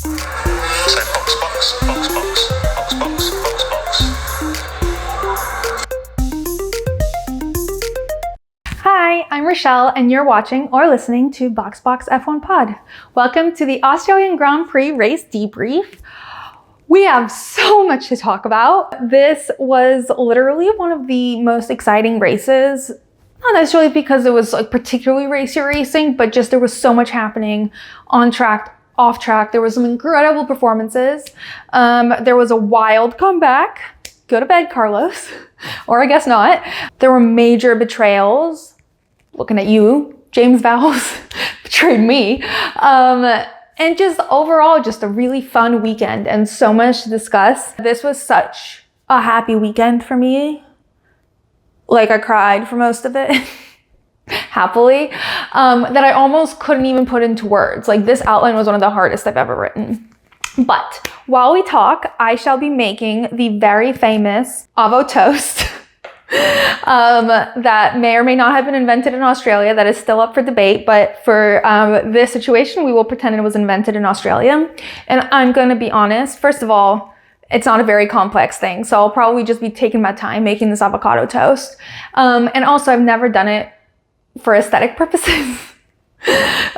So box, box, box, box, box, box, box, box. Hi, I'm Rochelle, and you're watching or listening to Box F1 Pod. Welcome to the Australian Grand Prix race debrief. We have so much to talk about. This was literally one of the most exciting races. Not necessarily because it was like particularly racy racing, but just there was so much happening on track, off track. There was some incredible performances. There was a wild comeback. Go to bed, Carlos. Or I guess not. There were major betrayals. Looking at you, James Vowles betrayed me. And just overall, just a really fun weekend and so much to discuss. This was such a happy weekend for me. Like I cried for most of it, happily, that I almost couldn't even put into words. Like this outline was one of the hardest I've ever written. But while we talk, I shall be making the very famous avo toast that may or may not have been invented in Australia. That is still up for debate, but for this situation, we will pretend it was invented in Australia. And I'm going to be honest, first of all, it's not a very complex thing, so I'll probably just be taking my time making this avocado toast. And also, I've never done it for aesthetic purposes.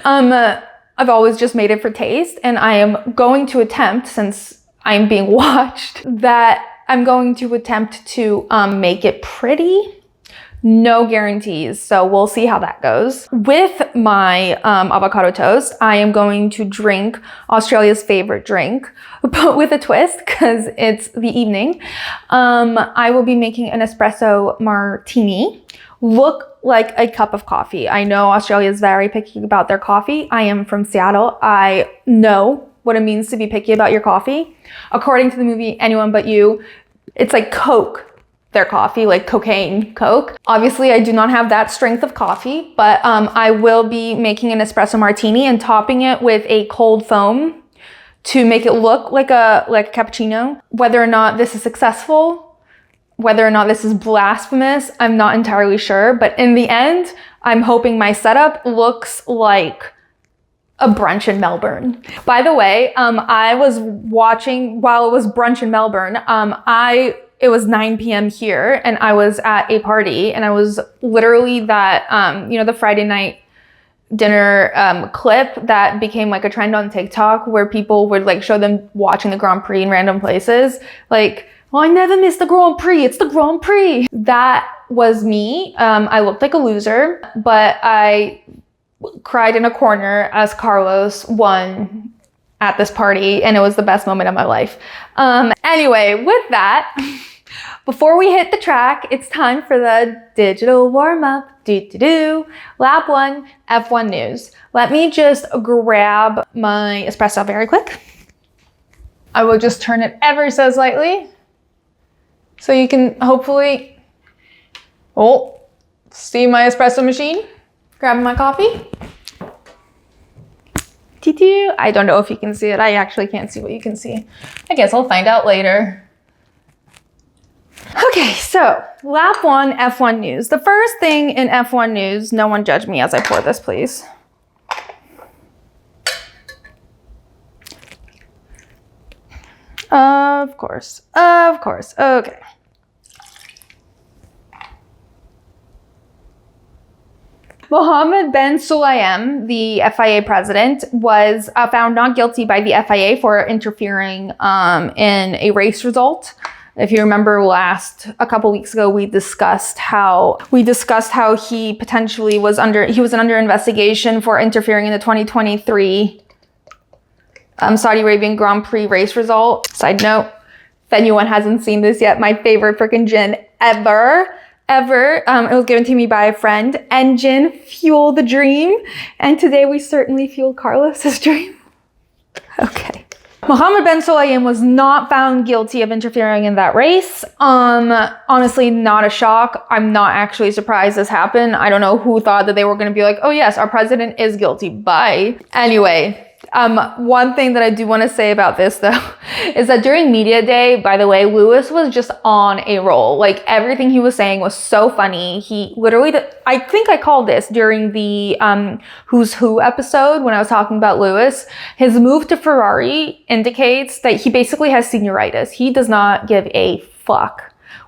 I've always just made it for taste, and I am going to attempt, since I'm being watched, that I'm going to attempt to make it pretty. No guarantees, so we'll see how that goes. With my avocado toast, I am going to drink Australia's favorite drink, but with a twist, because it's the evening. I will be making an espresso martini. Look like a cup of coffee. I know Australia is very picky about their coffee. I am from Seattle. I know what it means to be picky about your coffee. According to the movie Anyone But You, it's like Coke, their coffee, like cocaine Coke. Obviously, I do not have that strength of coffee, but I will be making an espresso martini and topping it with a cold foam to make it look like a cappuccino. Whether or not this is successful, whether or not this is blasphemous, I'm not entirely sure. But in the end, I'm hoping my setup looks like a brunch in Melbourne. By the way, I was watching while it was brunch in Melbourne. It was 9 p.m. here, and I was at a party, and I was literally that, the Friday night dinner clip that became like a trend on TikTok where people would like show them watching the Grand Prix in random places. Like, well, I never miss the Grand Prix. It's the Grand Prix. That was me. I looked like a loser, but I cried in a corner as Carlos won at this party, and it was the best moment of my life. Anyway, with that, before we hit the track, it's time for the digital warm-up. Lap 1, F1 news. Let me just grab my espresso very quick. I will just turn it ever so slightly so you can hopefully, see my espresso machine. Grabbing my coffee. I don't know if you can see it. I actually can't see what you can see. I guess I'll find out later. Okay, so lap 1, F1 news. The first thing in F1 news, no one judge me as I pour this, please. Of course, okay. Mohammed Ben Sulayaem, the FIA president, was found not guilty by the FIA for interfering in a race result. If you remember a couple weeks ago, we discussed how he potentially was under investigation for interfering in the 2023 Saudi Arabian Grand Prix race result. Side note, if anyone hasn't seen this yet, my favorite freaking gin ever. It was given to me by a friend. Engine fuel the dream. And today we certainly fueled Carlos's dream. Okay. Mohammed Ben Sulayaem was not found guilty of interfering in that race. Honestly, not a shock. I'm not actually surprised this happened. I don't know who thought that they were going to be like, oh yes, our president is guilty. Bye. Anyway, One thing that I do want to say about this though, is that during media day, by the way, Lewis was just on a roll. Like everything he was saying was so funny. He literally, I think I called this during the Who's Who episode when I was talking about Lewis. His move to Ferrari indicates that he basically has senioritis. He does not give a fuck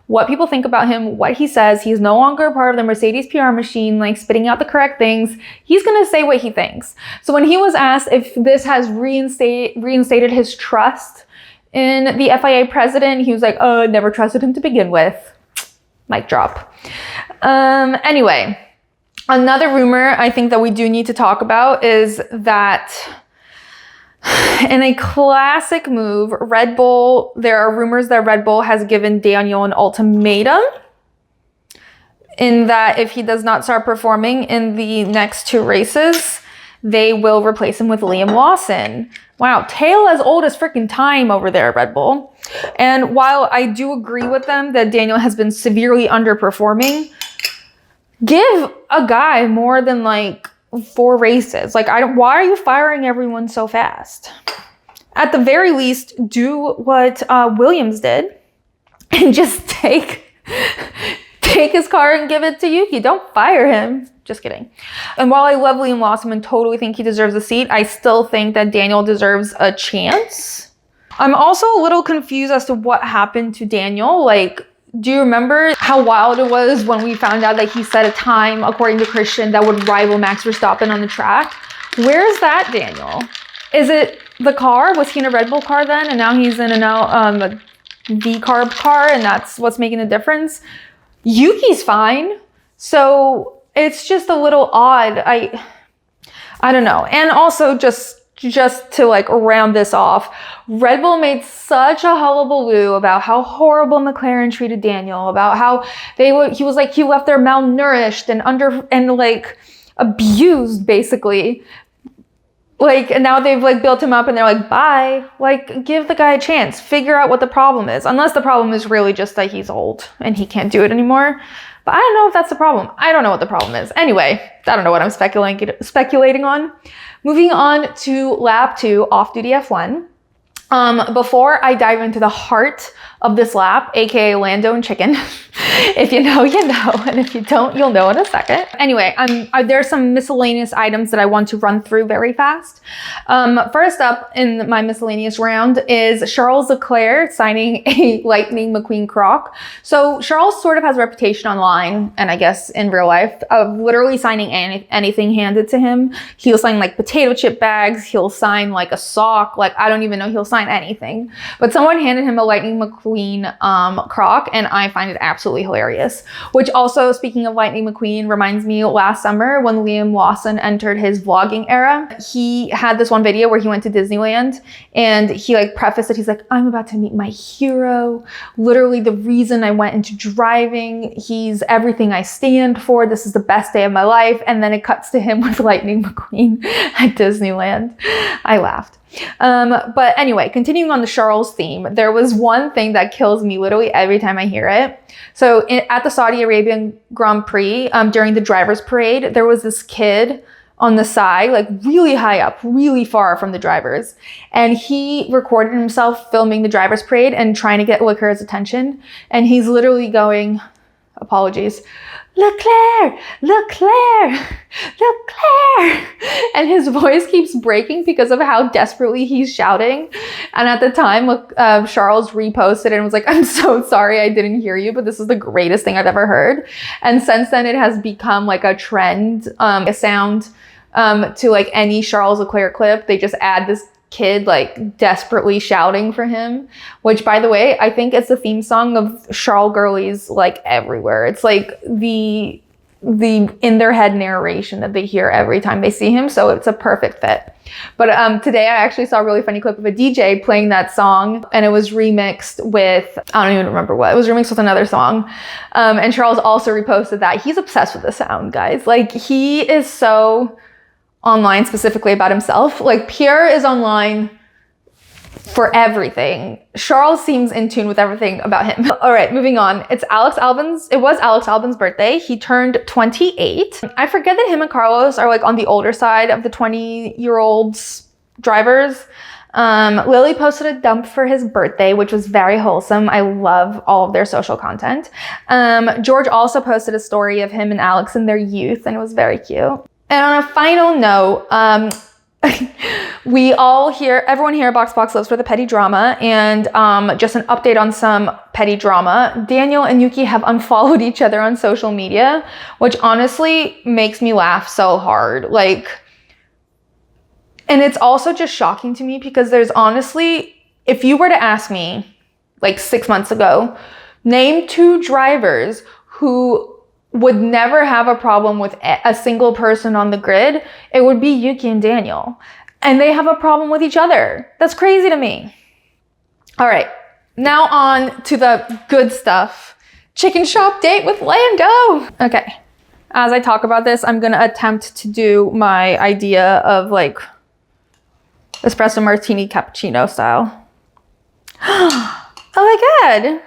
what people think about him, what he says. He's no longer a part of the Mercedes PR machine, like spitting out the correct things. He's going to say what he thinks. So when he was asked if this has reinstated his trust in the FIA president, he was like, oh, never trusted him to begin with. Mic drop. Anyway, another rumor I think that we do need to talk about is that in a classic move, Red Bull, there are rumors that Red Bull has given Daniel an ultimatum in that if he does not start performing in the next 2 races, they will replace him with Liam Lawson. Wow, tale as old as freaking time over there at Red Bull. And while I do agree with them that Daniel has been severely underperforming, give a guy more than like 4 races. Like, why are you firing everyone so fast? At the very least, do what Williams did and just take his car and give it to Yuki. Don't fire him. Just kidding. And while I love Liam Lawson and totally think he deserves a seat, I still think that Daniel deserves a chance. I'm also a little confused as to what happened to Daniel. Like, do you remember how wild it was when we found out that he set a time, according to Christian, that would rival Max Verstappen on the track? Where's that Daniel? Is it the car? Was he in a Red Bull car then? And now he's in a V-carb car and that's what's making a difference? Yuki's fine. So it's just a little odd. I don't know. And also just to like round this off, Red Bull made such a hullabaloo about how horrible McLaren treated Daniel, about how he left there malnourished and like abused basically. Like, and now they've like built him up and they're like, bye. Like, give the guy a chance. Figure out what the problem is. Unless the problem is really just that he's old and he can't do it anymore. But I don't know if that's the problem. I don't know what the problem is. Anyway, I don't know what I'm speculating on. Moving on to lap 2, off-duty F1. Before I dive into the heart of this lap, aka Lando and Chicken, if you know, you know, and if you don't, you'll know in a second. Anyway, there's some miscellaneous items that I want to run through very fast. First up in my miscellaneous round is Charles Leclerc signing a Lightning McQueen Croc. So Charles sort of has a reputation online, and I guess in real life, of literally signing anything handed to him. He'll sign like potato chip bags, he'll sign like a sock, like I don't even know, he'll sign anything. But someone handed him a Lightning McQueen Croc, and I find it absolutely hilarious. Which also, speaking of Lightning McQueen, reminds me last summer when Liam Lawson entered his vlogging era. He had this one video where he went to Disneyland and he like prefaced it. He's like, I'm about to meet my hero. Literally the reason I went into driving. He's everything I stand for. This is the best day of my life. And then it cuts to him with Lightning McQueen at Disneyland. I laughed. But anyway, continuing on the Charles theme, there was one thing that kills me literally every time I hear it. So at the Saudi Arabian Grand Prix, during the driver's parade, there was this kid on the side, like really high up, really far from the drivers. And he recorded himself filming the driver's parade and trying to get Leclerc's attention. And he's literally going, apologies, Leclerc, Leclerc, Leclerc. And his voice keeps breaking because of how desperately he's shouting. And at the time, Charles reposted and was like, I'm so sorry I didn't hear you, but this is the greatest thing I've ever heard. And since then, it has become like a trend, a sound to like any Charles Leclerc clip. They just add this kid like desperately shouting for him, which by the way, I think it's the theme song of Charles girlies like everywhere. It's like the in their head narration that they hear every time they see him. So it's a perfect fit. But today I actually saw a really funny clip of a DJ playing that song, and it was remixed with, I don't even remember what, it was remixed with another song. And Charles also reposted that. He's obsessed with the sound, guys. Like he is so online specifically about himself. Like Pierre is online for everything. Charles seems in tune with everything about him. All right, moving on. It was Alex Albon's birthday. He turned 28. I forget that him and Carlos are like on the older side of the 20-year-olds drivers. Lily posted a dump for his birthday, which was very wholesome. I love all of their social content. George also posted a story of him and Alex in their youth, and it was very cute. And on a final note, everyone here at BoxBox lives for the petty drama, and just an update on some petty drama. Daniel and Yuki have unfollowed each other on social media, which honestly makes me laugh so hard. And it's also just shocking to me because there's honestly, if you were to ask me 6 months ago, name 2 drivers who would never have a problem with a single person on the grid, it would be Yuki and Daniel. And they have a problem with each other. That's crazy to me. All right, now on to the good stuff. Chicken shop date with Lando. Okay, as I talk about this, I'm gonna attempt to do my idea of espresso martini cappuccino style. Oh my God.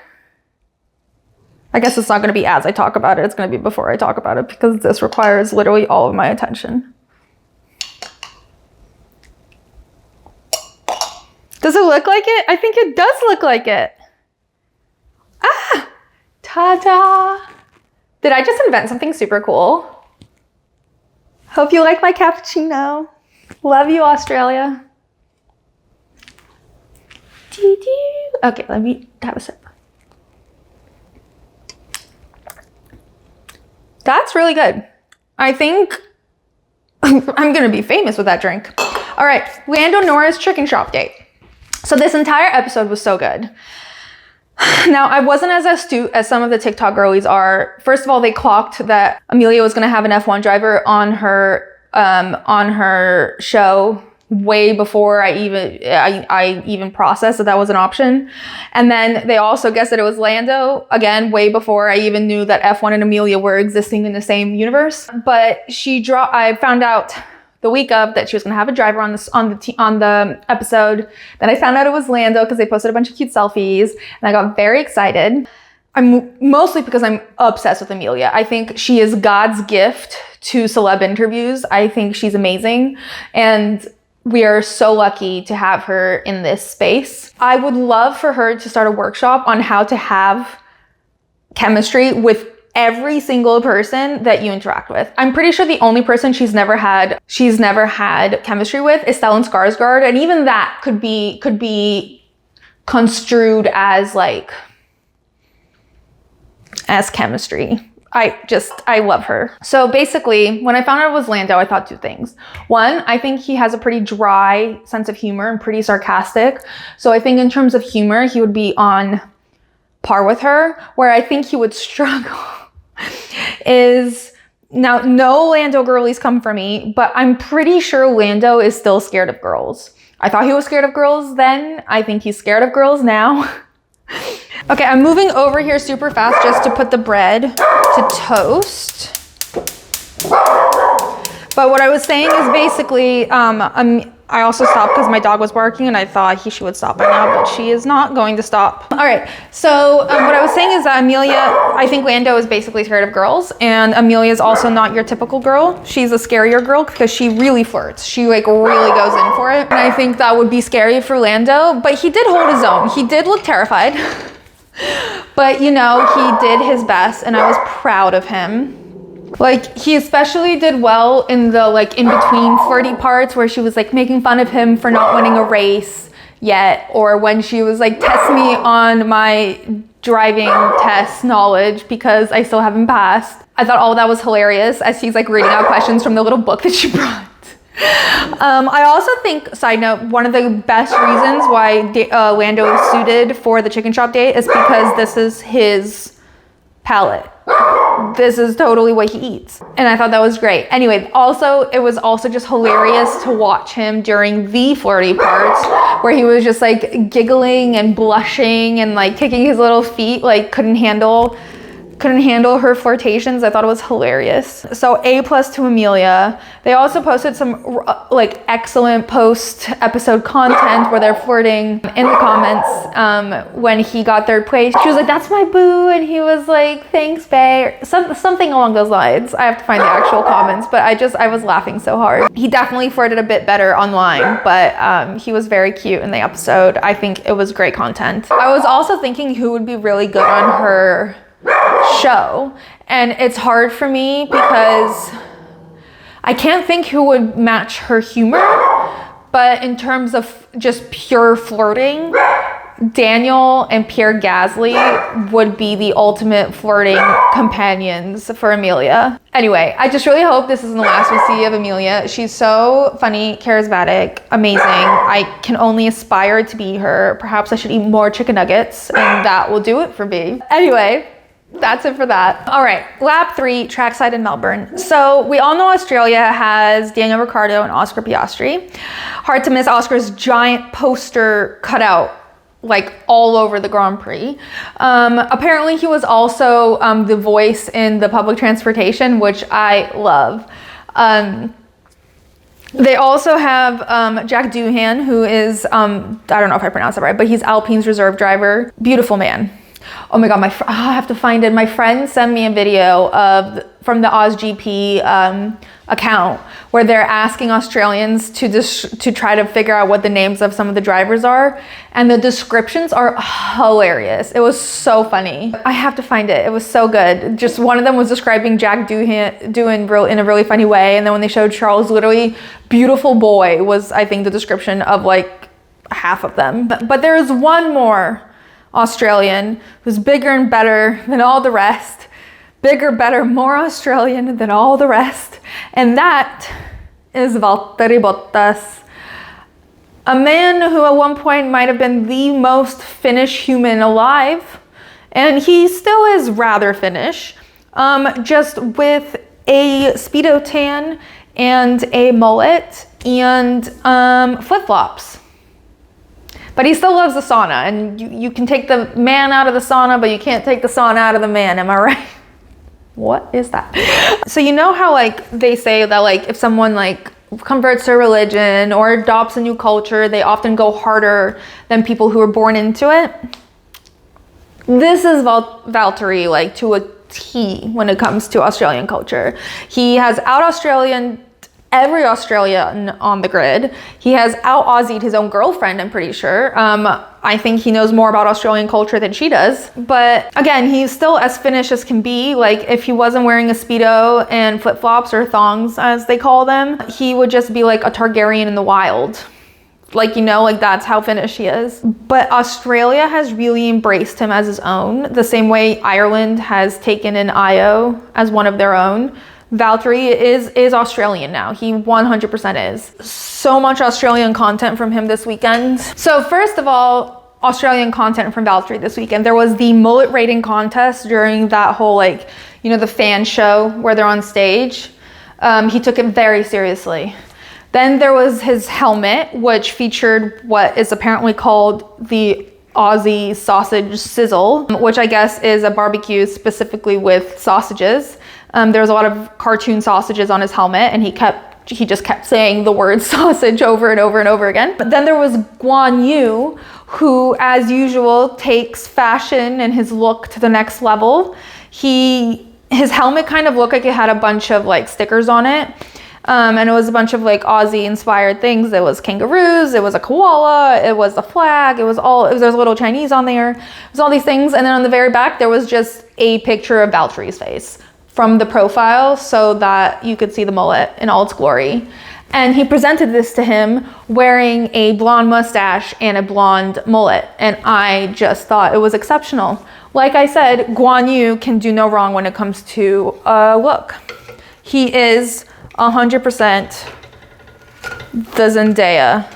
I guess it's not going to be as I talk about it. It's going to be before I talk about it because this requires literally all of my attention. Does it look like it? I think it does look like it. Ah! Ta-da! Did I just invent something super cool? Hope you like my cappuccino. Love you, Australia. Okay, let me have a sip. That's really good. I think I'm gonna be famous with that drink. All right, Lando Norris chicken shop date. So this entire episode was so good. Now, I wasn't as astute as some of the TikTok girlies are. First of all, they clocked that Amelia was gonna have an F1 driver on her show way before I even processed that was an option. And then they also guessed that it was Lando, again, way before I even knew that F1 and Amelia were existing in the same universe. But I found out the week of that she was going to have a driver on the episode. Then I found out it was Lando because they posted a bunch of cute selfies, and I got very excited. Mostly because I'm obsessed with Amelia. I think she is God's gift to celeb interviews. I think she's amazing, and we are so lucky to have her in this space. I would love for her to start a workshop on how to have chemistry with every single person that you interact with. I'm pretty sure the only person she's never had chemistry with is Stellan Skarsgård, and even that could be construed as chemistry. I love her. So basically, when I found out it was Lando, I thought 2 things. One, I think he has a pretty dry sense of humor and pretty sarcastic. So I think in terms of humor, he would be on par with her. Where I think he would struggle is, now no Lando girlies come for me, but I'm pretty sure Lando is still scared of girls. I thought he was scared of girls then. I think he's scared of girls now. Okay, I'm moving over here super fast just to put the bread to toast. But what I was saying is basically, I also stopped because my dog was barking and I thought she would stop by now, but she is not going to stop. All right, so what I was saying is that I think Lando is basically scared of girls, and Amelia is also not your typical girl. She's a scarier girl because she really flirts. She really goes in for it. And I think that would be scary for Lando, but he did hold his own. He did look terrified, but he did his best, and I was proud of him. He especially did well in the in between flirty parts where she was making fun of him for not winning a race yet, or when she was test me on my driving test knowledge because I still haven't passed. I thought all of that was hilarious as he's reading out questions from the little book that she brought. I also think, side note, one of the best reasons why Lando is suited for the chicken shop date is because this is his palate. This is totally what he eats. And I thought that was great. Anyway, it was also just hilarious to watch him during the flirty parts where he was just giggling and blushing and kicking his little feet, couldn't handle couldn't handle her flirtations. I thought it was hilarious. So A+ to Amelia. They also posted some like excellent post-episode content where they're flirting in the comments. When he got third place, she was like, "That's my boo," and he was like, "Thanks, bae," something along those lines. I have to find the actual comments, but I was laughing so hard. He definitely flirted a bit better online, but he was very cute in the episode. I think it was great content. I was also thinking who would be really good on her show, and it's hard for me because I can't think who would match her humor, but in terms of just pure flirting, Daniel and Pierre Gasly would be the ultimate flirting companions for Amelia. Anyway, I just really hope this isn't the last we see of Amelia. She's so funny, charismatic, amazing. I can only aspire to be her. Perhaps I should eat more chicken nuggets, and that will do it for me. Anyway, that's it for that. All right, lap 3, trackside in Melbourne. So we all know Australia has Daniel Ricciardo and Oscar Piastri. Hard to miss Oscar's giant poster cutout like all over the Grand Prix. Apparently he was also the voice in the public transportation, which I love. They also have Jack Doohan, who is, I don't know if I pronounced it right, but he's Alpine's reserve driver. Beautiful man. Oh my God, I have to find it. My friend sent me a video from the AusGP account where they're asking Australians to try to figure out what the names of some of the drivers are, and the descriptions are hilarious. It was so funny. I have to find it. It was so good. Just one of them was describing Jack Doohan in a really funny way, and then when they showed Charles, literally beautiful boy was, I think, the description of like half of them. But there is one more Australian who's bigger and better than all the rest. Bigger, better, more Australian than all the rest. And that is Valtteri Bottas. A man who at one point might have been the most Finnish human alive. And he still is rather Finnish. Just with a Speedo tan and a mullet and flip-flops. But he still loves the sauna, and you can take the man out of the sauna, but you can't take the sauna out of the man, am I right? What is that? So you know how like they say that like if someone like converts to religion or adopts a new culture, they often go harder than people who are born into it? This is Valtteri like to a T when it comes to Australian culture. He has out-Australian every Australian on the grid. He has out-Aussied his own girlfriend, I'm pretty sure. I think he knows more about Australian culture than she does. But again, he's still as Finnish as can be. Like if he wasn't wearing a Speedo and flip-flops or thongs as they call them, he would just be like a Targaryen in the wild. Like, you know, like that's how Finnish he is. But Australia has really embraced him as his own, the same way Ireland has taken in Io as one of their own. Valtteri is Australian now. He 100% is. So much Australian content from him this weekend. So first of all, Australian content from Valtteri this weekend. There was the mullet rating contest during that whole like, you know, the fan show where they're on stage. He took it very seriously. Then there was his helmet, which featured what is apparently called the Aussie sausage sizzle, which I guess is a barbecue specifically with sausages. There was a lot of cartoon sausages on his helmet, and he just kept saying the word sausage over and over and over again. But then there was Guanyu, who, as usual, takes fashion and his look to the next level. His helmet kind of looked like it had a bunch of like stickers on it. And it was a bunch of like Aussie inspired things. It was kangaroos, it was a koala, it was a flag, there was a little Chinese on there. It was all these things. And then on the very back, there was just a picture of Valtteri's face from the profile so that you could see the mullet in all its glory. And he presented this to him wearing a blonde mustache and a blonde mullet. And I just thought it was exceptional. Like I said, Guanyu can do no wrong when it comes to look. He is 100% the Zendaya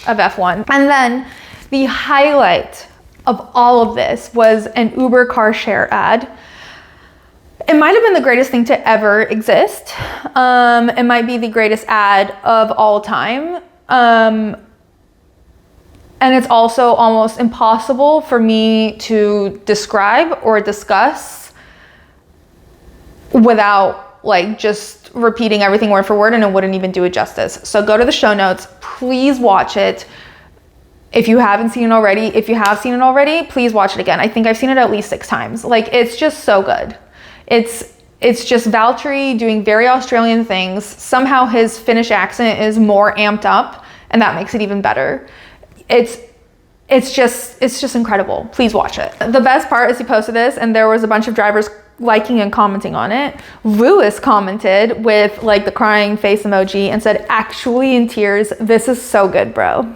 of F1. And then the highlight of all of this was an Uber car share ad. It might have been the greatest thing to ever exist. It might be the greatest ad of all time. And it's also almost impossible for me to describe or discuss without like just repeating everything word for word, and it wouldn't even do it justice. So go to the show notes, please watch it. If you haven't seen it already, if you have seen it already, please watch it again. I think I've seen it at least 6 times. Like, it's just so good. It's just Valtteri doing very Australian things. Somehow his Finnish accent is more amped up, and that makes it even better. It's just incredible. Please watch it. The best part is he posted this, and there was a bunch of drivers liking and commenting on it. Lewis commented with like the crying face emoji and said, "Actually in tears, this is so good, bro."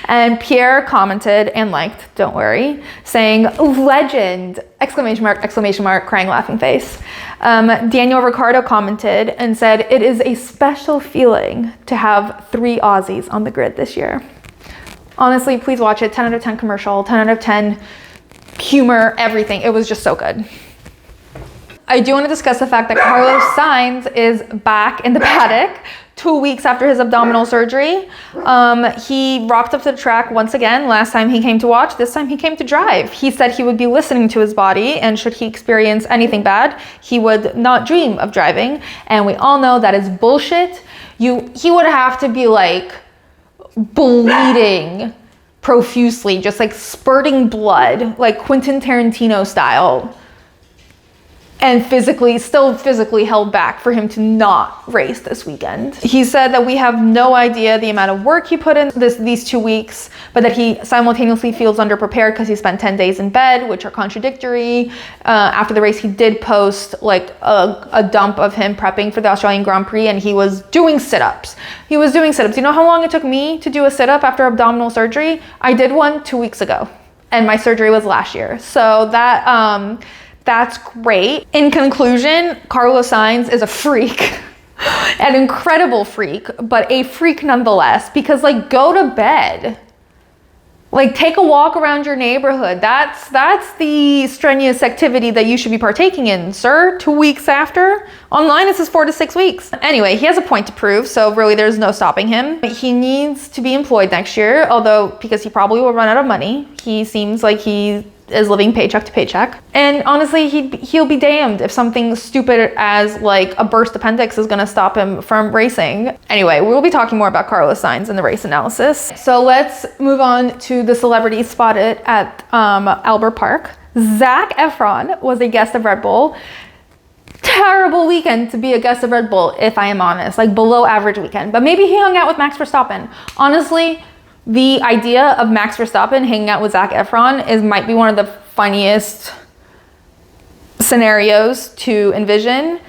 And Pierre commented and liked, don't worry, saying, "Legend!" Exclamation mark, exclamation mark, crying laughing face. Daniel Ricciardo commented and said, "It is a special feeling to have 3 Aussies on the grid this year." Honestly, please watch it. 10 out of 10 commercial, 10 out of 10 humor, everything. It was just so good. I do want to discuss the fact that Carlos Sainz is back in the paddock 2 weeks after his abdominal surgery. He rocked up to the track once again. Last time he came to watch, this time he came to drive. He said he would be listening to his body, and should he experience anything bad, he would not dream of driving. And we all know that is bullshit. He would have to be like bleeding profusely, just like spurting blood, like Quentin Tarantino style, and still physically held back for him to not race this weekend. He said that we have no idea the amount of work he put in these 2 weeks, but that he simultaneously feels underprepared because he spent 10 days in bed, which are contradictory. After the race, he did post like a dump of him prepping for the Australian Grand Prix, and he was doing sit-ups. You know how long it took me to do a sit-up after abdominal surgery? I did one 2 weeks ago, and my surgery was last year. So that's great. In conclusion, Carlos Sainz is a freak, an incredible freak, but a freak nonetheless, because like, go to bed. Like, take a walk around your neighborhood. That's the strenuous activity that you should be partaking in, sir. 2 weeks after. Online, it says 4 to 6 weeks. Anyway, he has a point to prove, so really there's no stopping him. He needs to be employed next year, although because he probably will run out of money. He seems like he is living paycheck to paycheck. And honestly, he'll be damned if something stupid as like a burst appendix is gonna stop him from racing. Anyway, we'll be talking more about Carlos Sainz in the race analysis. So let's move on to the celebrities spotted at Albert Park. Zac Efron was a guest of Red Bull. Terrible weekend to be a guest of Red Bull, if I am honest. Like, below average weekend. But maybe he hung out with Max Verstappen. Honestly, the idea of Max Verstappen hanging out with Zac Efron might be one of the funniest scenarios to envision.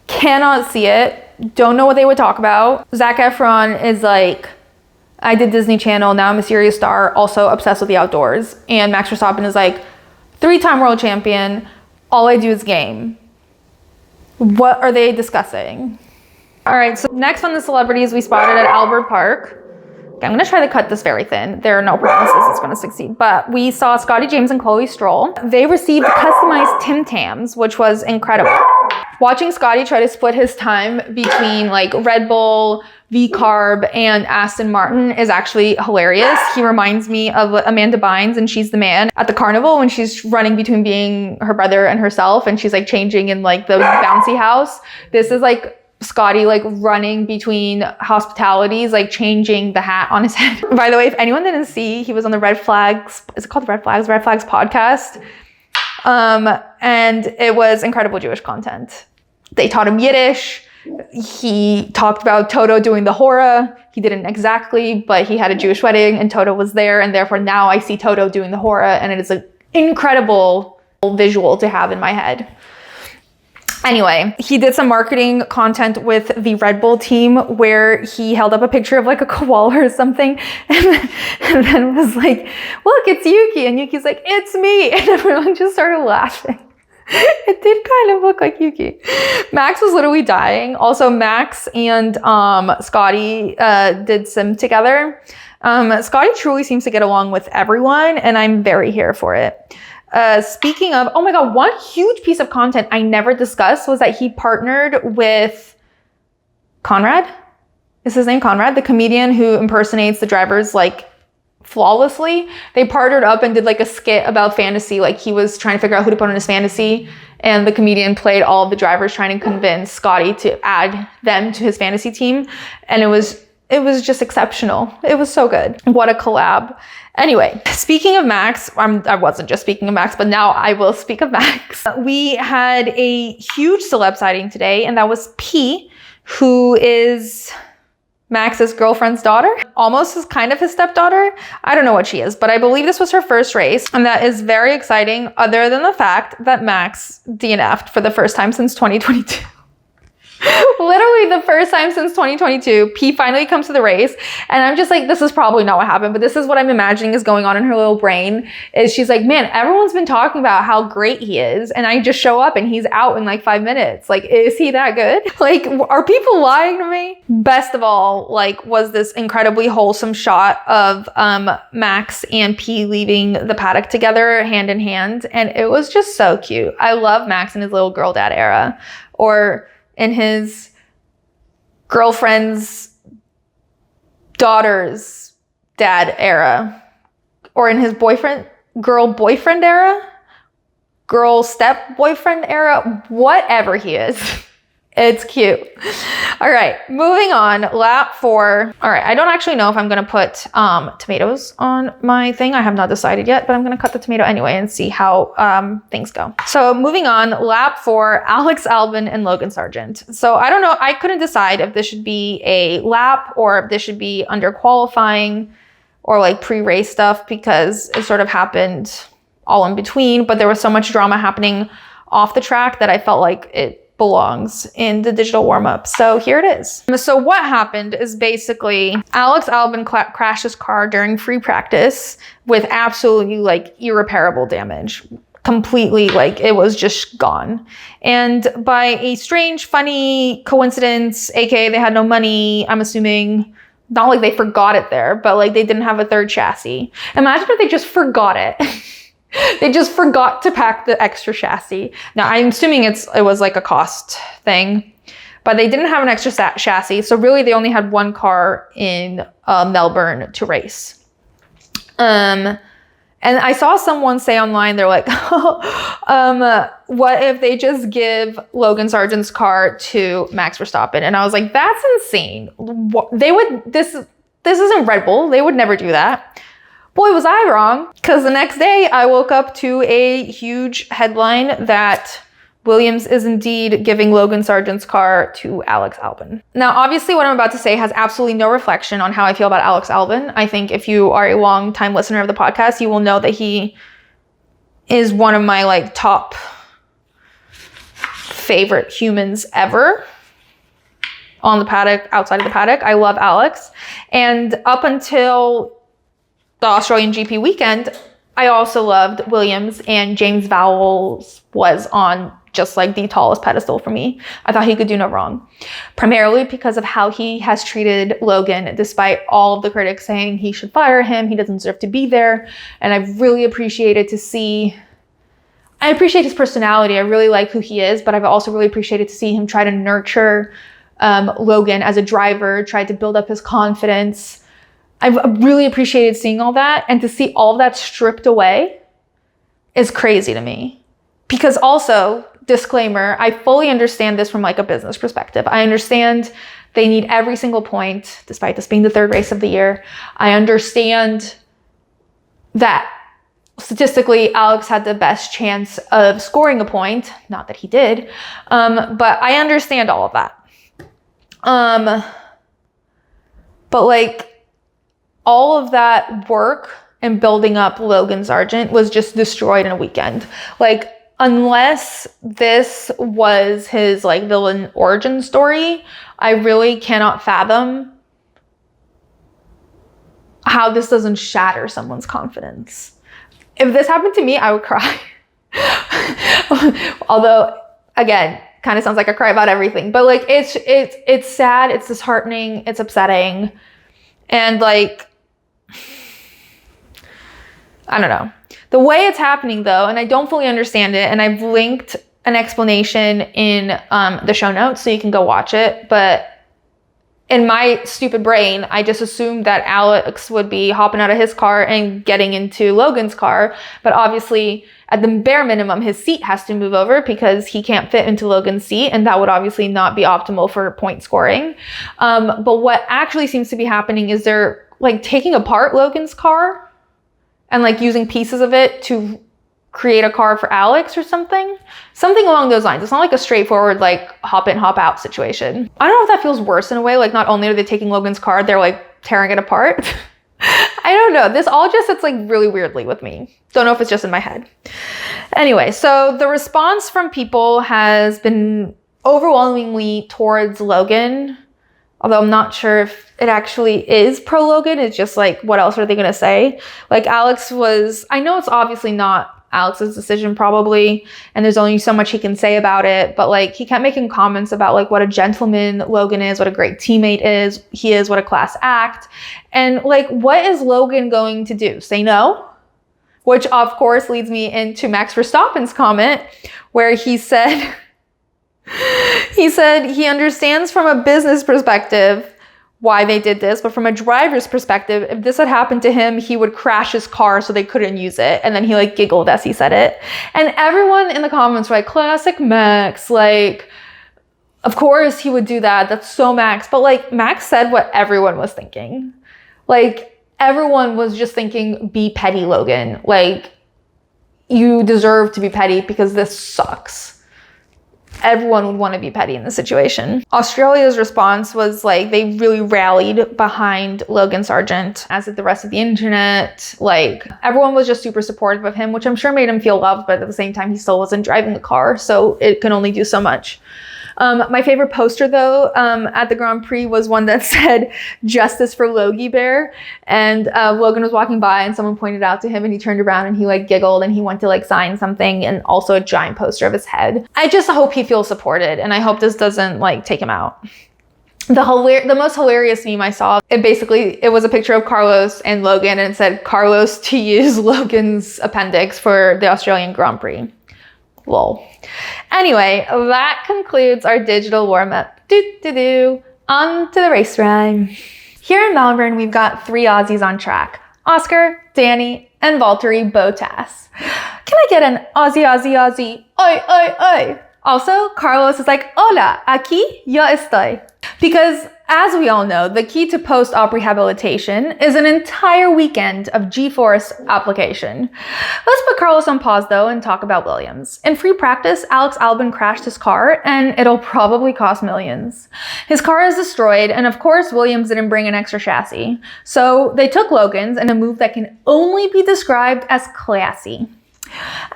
Cannot see it. Don't know what they would talk about. Zac Efron is like, I did Disney Channel, now I'm a serious star, also obsessed with the outdoors. And Max Verstappen is like, 3-time world champion, all I do is game. What are they discussing? All right, so next on the celebrities we spotted at Albert Park. I'm gonna try to cut this very thin. There are no promises it's gonna succeed, but we saw Scotty James and Chloe Stroll. They received customized Tim Tams, which was incredible. Watching Scotty try to split his time between like Red Bull, V-Carb, and Aston Martin is actually hilarious. He reminds me of Amanda Bynes and She's the Man at the carnival when she's running between being her brother and herself, and she's like changing in like the bouncy house. This is like Scotty like running between hospitalities, like changing the hat on his head. By the way, if anyone didn't see, he was on the Red Flags, is it called the Red Flags? Red Flags podcast. And it was incredible Jewish content. They taught him Yiddish. He talked about Toto doing the hora. He didn't exactly, but he had a Jewish wedding and Toto was there, and therefore now I see Toto doing the hora, and it is an incredible visual to have in my head. Anyway, he did some marketing content with the Red Bull team where he held up a picture of like a koala or something, and then was like, "Look, it's Yuki." And Yuki's like, "It's me." And everyone just started laughing. It did kind of look like Yuki. Max was literally dying. Also, Max and Scotty did sim together. Scotty truly seems to get along with everyone, and I'm very here for it. Speaking of, oh my God, one huge piece of content I never discussed was that he partnered with Conrad. Is his name Conrad? The comedian who impersonates the drivers like flawlessly. They partnered up and did like a skit about fantasy. Like he was trying to figure out who to put on his fantasy, and the comedian played all of the drivers trying to convince Scotty to add them to his fantasy team. And it was just exceptional. It was so good. What a collab. Anyway, speaking of Max, I wasn't just speaking of Max, but now I will speak of Max. We had a huge celeb sighting today, and that was P, who is Max's girlfriend's daughter, almost is kind of his stepdaughter. I don't know what she is, but I believe this was her first race, and that is very exciting, other than the fact that Max DNF'd for the first time since 2022. Literally the first time since 2022, P finally comes to the race, and I'm just like, this is probably not what happened, but this is what I'm imagining is going on in her little brain. Is she's like, man, everyone's been talking about how great he is, and I just show up and he's out in like 5 minutes. Like, is he that good? Like, are people lying to me? Best of all, like, was this incredibly wholesome shot of Max and P leaving the paddock together hand in hand, and it was just so cute. I love Max in his little girl dad era, or in his girlfriend's daughter's dad era, or in his girl boyfriend era, girl step boyfriend era, whatever he is. It's cute. All right, moving on, lap 4. All right, I don't actually know if I'm gonna put tomatoes on my thing. I have not decided yet, but I'm gonna cut the tomato anyway and see how things go. So moving on, lap 4, Alex Albon and Logan Sargent. So I don't know, I couldn't decide if this should be a lap or if this should be under qualifying or like pre-race stuff, because it sort of happened all in between, but there was so much drama happening off the track that I felt like it belongs in the digital warm-up. So here it is. So what happened is basically Alex Albon crashed his car during free practice with absolutely like irreparable damage. Completely, like it was just gone. And by a strange, funny coincidence, aka they had no money, I'm assuming, not like they forgot it there, but like they didn't have a third chassis. Imagine if they just forgot it. They just forgot to pack the extra chassis. Now, I'm assuming it was like a cost thing, but they didn't have an extra chassis. So really, they only had one car in Melbourne to race. And I saw someone say online, they're like, what if they just give Logan Sargent's car to Max Verstappen? And I was like, that's insane. This isn't Red Bull. They would never do that. Boy, was I wrong, because the next day I woke up to a huge headline that Williams is indeed giving Logan Sargent's car to Alex Albon. Now, obviously what I'm about to say has absolutely no reflection on how I feel about Alex Albon. I think if you are a long-time listener of the podcast, you will know that he is one of my like top favorite humans ever on the paddock, outside of the paddock. I love Alex. And up until the Australian GP weekend, I also loved Williams, and James Vowles was on just like the tallest pedestal for me. I thought he could do no wrong, primarily because of how he has treated Logan, despite all of the critics saying he should fire him, he doesn't deserve to be there. And I've really appreciated to see, I appreciate his personality. I really like who he is, but I've also really appreciated to see him try to nurture Logan as a driver, try to build up his confidence. I've really appreciated seeing all that, and to see all of that stripped away is crazy to me. Because also, disclaimer, I fully understand this from like a business perspective. I understand they need every single point, despite this being the third race of the year. I understand that statistically, Alex had the best chance of scoring a point. Not that he did, but I understand all of that. But like, all of that work and building up Logan Sargent was just destroyed in a weekend. Like, unless this was his like villain origin story, I really cannot fathom how this doesn't shatter someone's confidence. If this happened to me, I would cry. Although, again, kind of sounds like I cry about everything, but like it's sad, it's disheartening, it's upsetting, and like, I don't know. The way it's happening though, and I don't fully understand it, and I've linked an explanation in the show notes so you can go watch it, but in my stupid brain, I just assumed that Alex would be hopping out of his car and getting into Logan's car. But obviously, at the bare minimum, his seat has to move over because he can't fit into Logan's seat. And that would obviously not be optimal for point scoring. But what actually seems to be happening is they're like taking apart Logan's car and like using pieces of it to create a car for Alex or something along those lines. It's not like a straightforward like hop in, hop out situation. I don't know if that feels worse in a way. Like not only are they taking Logan's car, they're like tearing it apart. I don't know. This all just sits like really weirdly with me. Don't know if it's just in my head. Anyway, so the response from people has been overwhelmingly towards Logan. Although I'm not sure if it actually is pro Logan. It's just like, what else are they going to say? Like Alex was, I know it's obviously not Alex's decision probably, and there's only so much he can say about it, but like he kept making comments about like what a gentleman Logan is, what a great teammate he is, what a class act. And like, what is Logan going to do? Say no? Which of course leads me into Max Verstappen's comment where he said he understands from a business perspective why they did this, but from a driver's perspective, if this had happened to him, he would crash his car so they couldn't use it. And then he like giggled as he said it. And everyone in the comments were like, classic Max, like, of course he would do that. That's so Max. But like Max said what everyone was thinking. Like everyone was just thinking, be petty, Logan. Like you deserve to be petty because this sucks. Everyone would want to be petty in this situation. Australia's response was like, they really rallied behind Logan Sargent, as did the rest of the internet. Like everyone was just super supportive of him, which I'm sure made him feel loved, but at the same time, he still wasn't driving the car. So it can only do so much. My favorite poster though, at the Grand Prix was one that said justice for Logie Bear. And Logan was walking by and someone pointed out to him and he turned around and he like giggled and he went to like sign something, and also a giant poster of his head. I just hope he feels supported, and I hope this doesn't like take him out. The most hilarious meme I saw, it was a picture of Carlos and Logan, and it said Carlos to use Logan's appendix for the Australian Grand Prix. Lol. Anyway, that concludes our digital warm-up. On to the race run. Here in Melbourne, we've got 3 Aussies on track. Oscar, Danny, and Valtteri Bottas. Can I get an Aussie, Aussie, Aussie? Oi, oi, oi. Also, Carlos is like, hola, aquí yo estoy. Because as we all know, the key to post-op rehabilitation is an entire weekend of G-force application. Let's put Carlos on pause though and talk about Williams. In free practice, Alex Albon crashed his car and it'll probably cost millions. His car is destroyed, and of course Williams didn't bring an extra chassis. So they took Logan's in a move that can only be described as classy.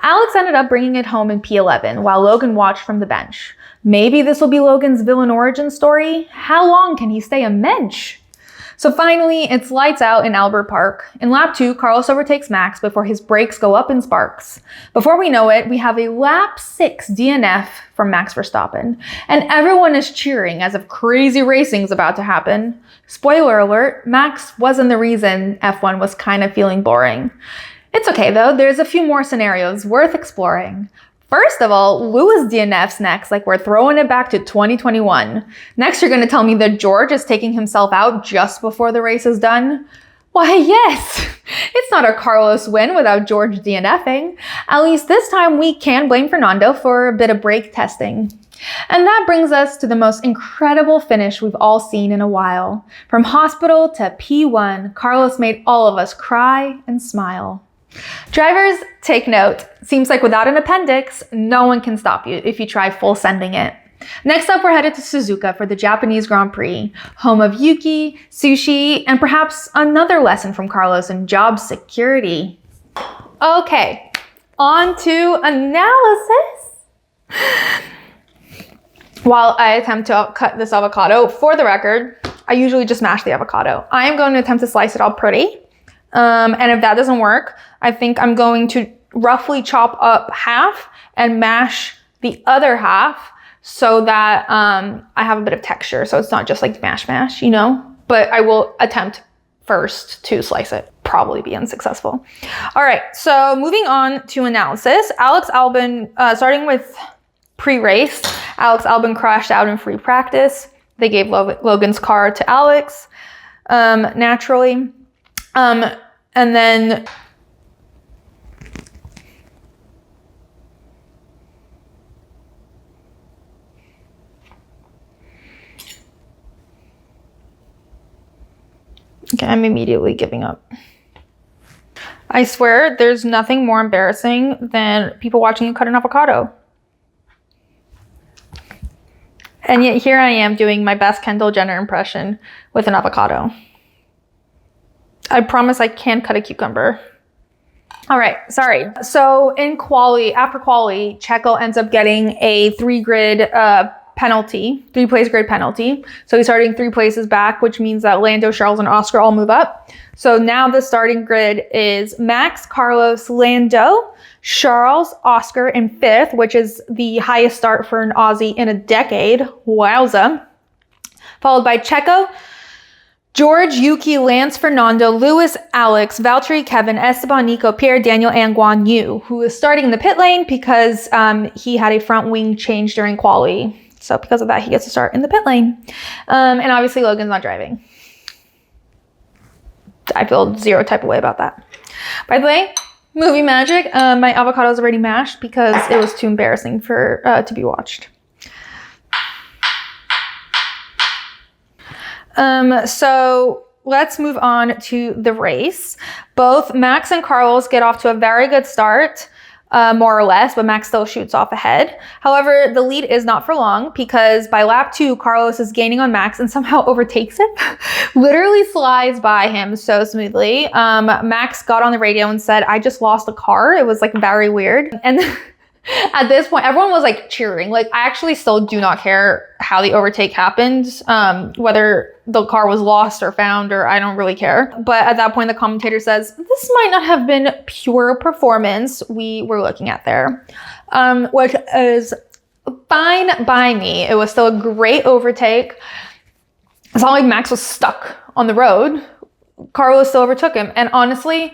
Alex ended up bringing it home in P11 while Logan watched from the bench. Maybe this will be Logan's villain origin story? How long can he stay a mensch? So finally, it's lights out in Albert Park. In lap 2, Carlos overtakes Max before his brakes go up in sparks. Before we know it, we have a lap 6 DNF from Max Verstappen. And everyone is cheering as if crazy racing is about to happen. Spoiler alert, Max wasn't the reason F1 was kind of feeling boring. It's okay though, there's a few more scenarios worth exploring. First of all, Lewis DNFs next, like we're throwing it back to 2021. Next, you're going to tell me that George is taking himself out just before the race is done? Why, yes! It's not a Carlos win without George DNFing. At least this time we can blame Fernando for a bit of brake testing. And that brings us to the most incredible finish we've all seen in a while. From hospital to P1, Carlos made all of us cry and smile. Drivers, take note. Seems like without an appendix, no one can stop you if you try full sending it. Next up, we're headed to Suzuka for the Japanese Grand Prix, home of Yuki, sushi, and perhaps another lesson from Carlos in job security. Okay, on to analysis. While I attempt to cut this avocado, for the record, I usually just mash the avocado. I am going to attempt to slice it all pretty. And if that doesn't work, I think I'm going to roughly chop up half and mash the other half so that I have a bit of texture. So it's not just like mash, you know? But I will attempt first to slice it. Probably be unsuccessful. All right, so moving on to analysis. Alex Albon, starting with pre-race, Alex Albon crashed out in free practice. they gave Logan's car to Alex, naturally. And then okay, I'm immediately giving up. I swear there's nothing more embarrassing than people watching you cut an avocado. And yet here I am doing my best Kendall Jenner impression with an avocado. I promise I can cut a cucumber. All right, sorry. So in after quali, Checo ends up getting a 3-grid penalty, 3-place grid penalty. So he's starting 3 places back, which means that Lando, Charles, and Oscar all move up. So now the starting grid is Max, Carlos, Lando, Charles, Oscar in 5th, which is the highest start for an Aussie in a decade. Wowza. Followed by Checo, George, Yuki, Lance, Fernando, Lewis, Alex, Valtteri, Kevin, Esteban, Nico, Pierre, Daniel, and Guanyu, who is starting in the pit lane because he had a front wing change during quali. So because of that, he gets to start in the pit lane. And obviously Logan's not driving. I feel zero type of way about that. By the way, movie magic, my avocado is already mashed because it was too embarrassing for to be watched. So let's move on to the race. Both Max and Carlos get off to a very good start, more or less, but Max still shoots off ahead. However, the lead is not for long because by lap 2, Carlos is gaining on Max and somehow overtakes him. Literally slides by him so smoothly. Max got on the radio and said, "I just lost a car." It was like very weird. And at this point, everyone was like cheering. Like, I actually still do not care how the overtake happened, whether the car was lost or found, or I don't really care. But at that point, the commentator says, "This might not have been pure performance we were looking at there," which is fine by me. It was still a great overtake. It's not like Max was stuck on the road. Carlos still overtook him. And honestly,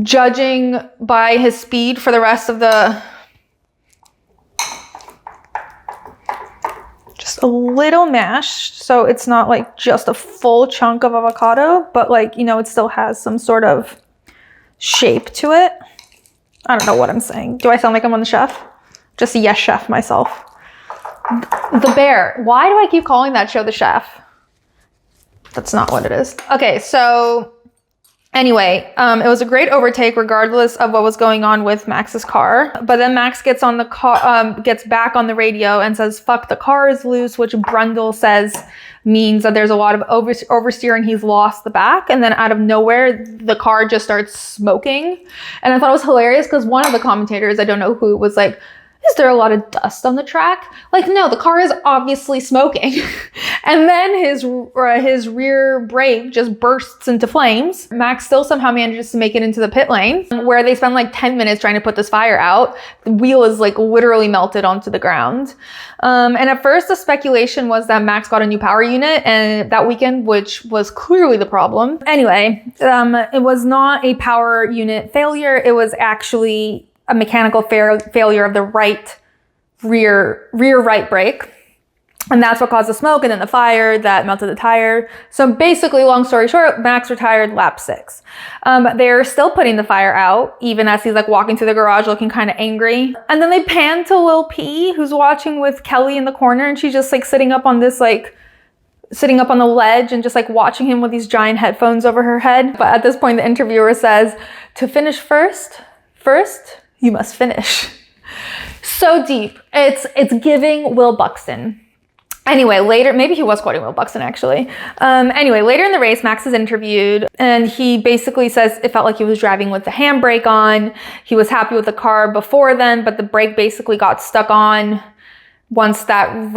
judging by his speed for the rest of the... Just a little mashed, so it's not like just a full chunk of avocado, but like, you know, it still has some sort of shape to it. I don't know what I'm saying. Do I sound like I'm on the chef? Just a yes chef myself. The Bear. Why do I keep calling that show The Chef? That's not what it is. Okay, so anyway, it was a great overtake regardless of what was going on with Max's car. But then Max gets on the car, gets back on the radio and says, "Fuck, the car is loose," which Brundle says means that there's a lot of oversteer and he's lost the back. And then out of nowhere, the car just starts smoking. And I thought it was hilarious because one of the commentators, I don't know who, was like, "Is there a lot of dust on the track?" Like, no, the car is obviously smoking. And then his rear brake just bursts into flames. Max still somehow manages to make it into the pit lane, where they spend like 10 minutes trying to put this fire out. The wheel is like literally melted onto the ground. And at first the speculation was that Max got a new power unit and that weekend, which was clearly the problem. Anyway, it was not a power unit failure. It was actually a mechanical failure of the rear right brake. And that's what caused the smoke and then the fire that melted the tire. So basically, long story short, Max retired lap 6. They're still putting the fire out, even as he's like walking through the garage looking kind of angry. And then they pan to Lil P, who's watching with Kelly in the corner, and she's just like sitting up on the ledge and just like watching him with these giant headphones over her head. But at this point, the interviewer says, "To finish first, you must finish." So deep. It's giving Will Buxton. Anyway, later, maybe he was quoting Will Buxton actually. Anyway, later in the race, Max is interviewed and he basically says it felt like he was driving with the handbrake on. He was happy with the car before then, but the brake basically got stuck on once that the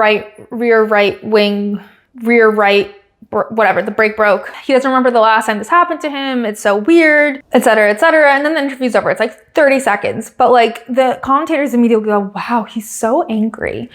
brake broke. He doesn't remember the last time this happened to him. It's so weird, etc., etc. And then the interview's over. It's like 30 seconds. But like the commentators immediately go, "Wow, he's so angry."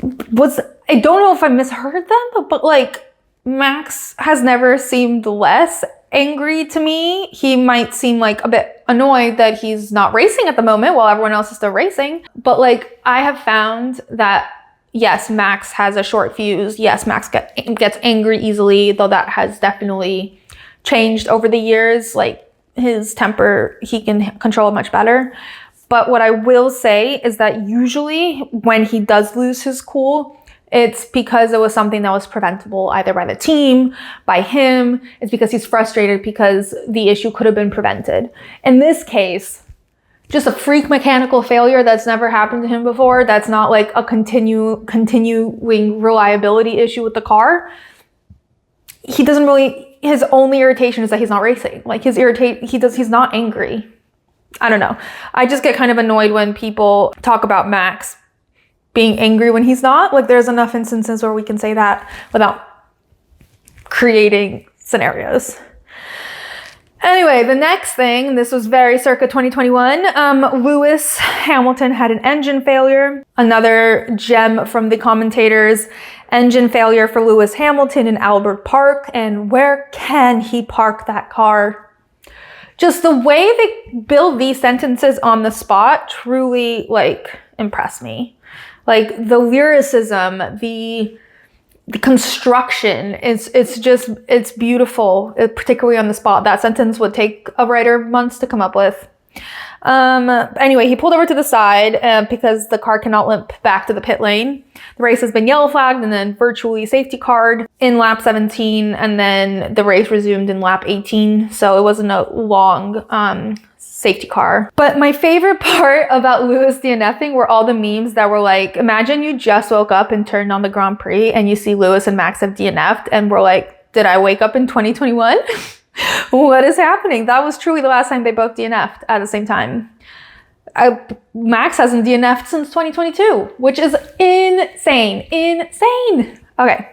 I don't know if I misheard them, but like Max has never seemed less angry to me. He might seem like a bit annoyed that he's not racing at the moment while everyone else is still racing. But like, I have found that yes, Max has a short fuse. Yes, Max gets angry easily, though that has definitely changed over the years. Like his temper, he can control it much better. But what I will say is that usually when he does lose his cool, it's because it was something that was preventable either by the team, by him. It's because he's frustrated because the issue could have been prevented. In this case, just a freak mechanical failure that's never happened to him before. That's not like a continuing reliability issue with the car. He doesn't really, his only irritation is that he's not racing. Like he's not angry. I don't know. I just get kind of annoyed when people talk about Max being angry when he's not. Like there's enough instances where we can say that without creating scenarios. Anyway, the next thing, this was very circa 2021. Lewis Hamilton had an engine failure. Another gem from the commentators, engine failure for Lewis Hamilton in Albert Park. And where can he park that car? Just the way they build these sentences on the spot truly like impress me. Like the lyricism, the construction, it's beautiful, particularly on the spot. That sentence would take a writer months to come up with. Anyway, he pulled over to the side because the car cannot limp back to the pit lane. The race has been yellow flagged and then virtually safety carred in lap 17, and then the race resumed in lap 18. So it wasn't a long safety car. But my favorite part about Lewis DNFing were all the memes that were like, imagine you just woke up and turned on the Grand Prix and you see Lewis and Max have DNF'd and we're like, did I wake up in 2021? What is happening? That was truly the last time they both DNF'd at the same time. Max hasn't DNF'd since 2022, which is insane. Okay.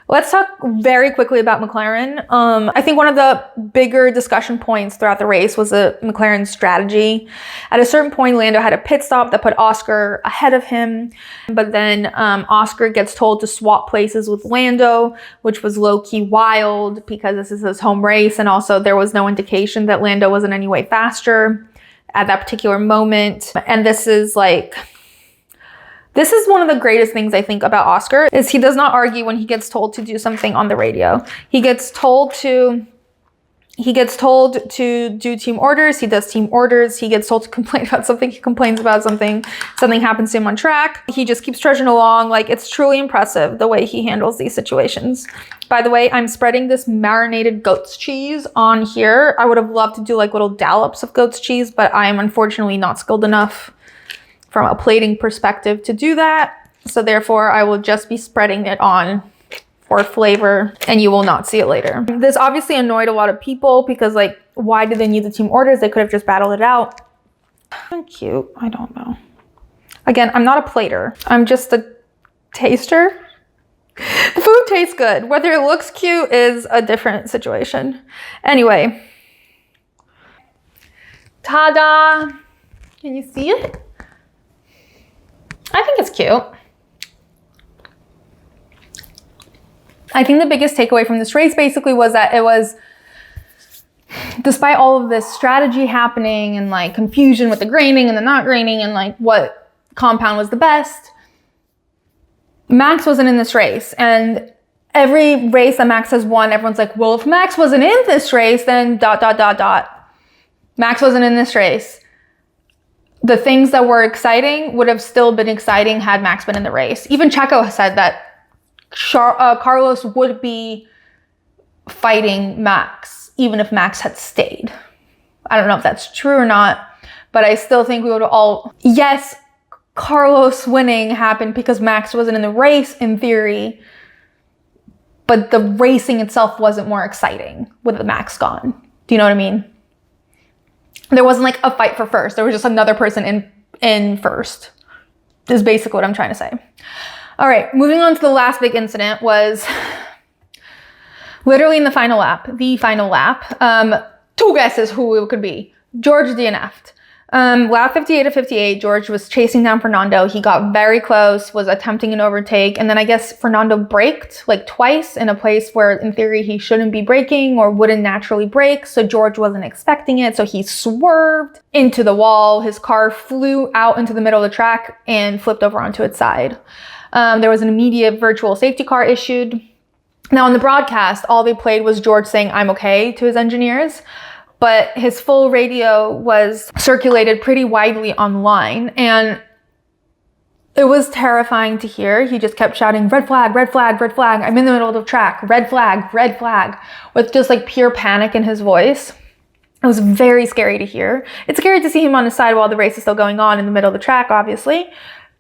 Let's talk very quickly about McLaren. I think one of the bigger discussion points throughout the race was the McLaren strategy. At a certain point, Lando had a pit stop that put Oscar ahead of him, but then Oscar gets told to swap places with Lando, which was low-key wild because this is his home race, and also there was no indication that Lando was in any way faster at that particular moment. And this is one of the greatest things I think about Oscar is he does not argue when he gets told to do something on the radio. He gets told to do team orders. He does team orders. He gets told to complain about something. He complains about something. Something happens to him on track. He just keeps trudging along. Like, it's truly impressive the way he handles these situations. By the way, I'm spreading this marinated goat's cheese on here. I would have loved to do like little dollops of goat's cheese, but I am unfortunately not skilled enough from a plating perspective to do that. So therefore I will just be spreading it on for flavor and you will not see it later. This obviously annoyed a lot of people because like, why did they need the team orders? They could have just battled it out. Cute, I don't know. Again, I'm not a plater. I'm just a taster. The food tastes good. Whether it looks cute is a different situation. Anyway. Ta-da! Can you see it? I think it's cute. I think the biggest takeaway from this race basically was that it was, despite all of this strategy happening and like confusion with the graining and the not graining and like what compound was the best, Max wasn't in this race. And every race that Max has won, everyone's like, well, if Max wasn't in this race, then ... Max wasn't in this race. The things that were exciting would have still been exciting had Max been in the race. Even Checo said that Carlos would be fighting Max even if Max had stayed. I don't know if that's true or not, but I still think we would all... Yes, Carlos winning happened because Max wasn't in the race in theory, but the racing itself wasn't more exciting with the Max gone. Do you know what I mean? There wasn't like a fight for first. There was just another person in first. Is basically what I'm trying to say. All right, moving on to the last big incident was literally in the final lap. Two guesses who it could be. George DNF'd. Lap 58 to 58, George was chasing down Fernando. He got very close, was attempting an overtake, and then I guess Fernando braked like twice in a place where in theory he shouldn't be braking or wouldn't naturally brake, so George wasn't expecting it, so he swerved into the wall. His car flew out into the middle of the track and flipped over onto its side. There was an immediate virtual safety car issued. Now on the broadcast, all they played was George saying, "I'm okay," to his engineers, but his full radio was circulated pretty widely online, and it was terrifying to hear. He just kept shouting, "Red flag, red flag, red flag. I'm in the middle of the track. Red flag," with just like pure panic in his voice. It was very scary to hear. It's scary to see him on his side while the race is still going on in the middle of the track, obviously.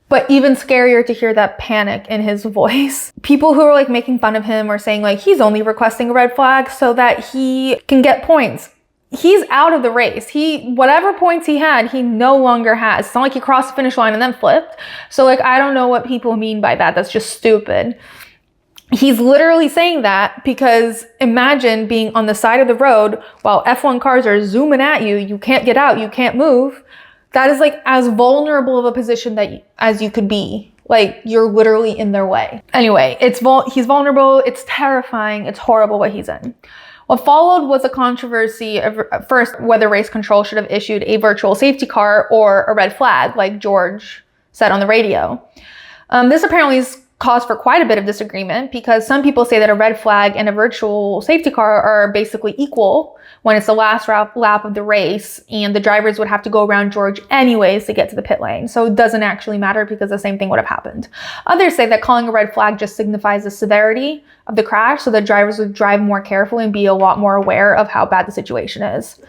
But even scarier to hear that panic in his voice. People who were like making fun of him or saying like he's only requesting a red flag so that he can get points. He's out of the race. Whatever points he had, he no longer has. It's not like he crossed the finish line and then flipped. So like, I don't know what people mean by that. That's just stupid. He's literally saying that because imagine being on the side of the road while F1 cars are zooming at you. You can't get out. You can't move. That is like as vulnerable of a position as you could be. Like, you're literally in their way. Anyway, he's vulnerable. It's terrifying. It's horrible what he's in. What followed was a controversy of, first, whether race control should have issued a virtual safety car or a red flag, like George said on the radio. This apparently is cause for quite a bit of disagreement because some people say that a red flag and a virtual safety car are basically equal when it's the last lap of the race, and the drivers would have to go around George anyways to get to the pit lane. So it doesn't actually matter because the same thing would have happened. Others say that calling a red flag just signifies the severity of the crash, so that drivers would drive more carefully and be a lot more aware of how bad the situation is.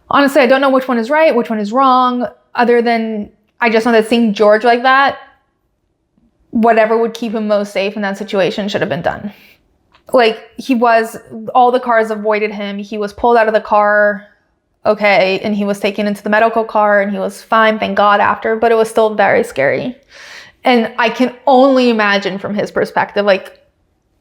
Honestly, I don't know which one is right, which one is wrong, other than I just know that seeing George like that, whatever would keep him most safe in that situation should have been done. Like, all the cars avoided him. He was pulled out of the car, okay, and he was taken into the medical car, and he was fine, thank God, after, but it was still very scary. And I can only imagine from his perspective, like,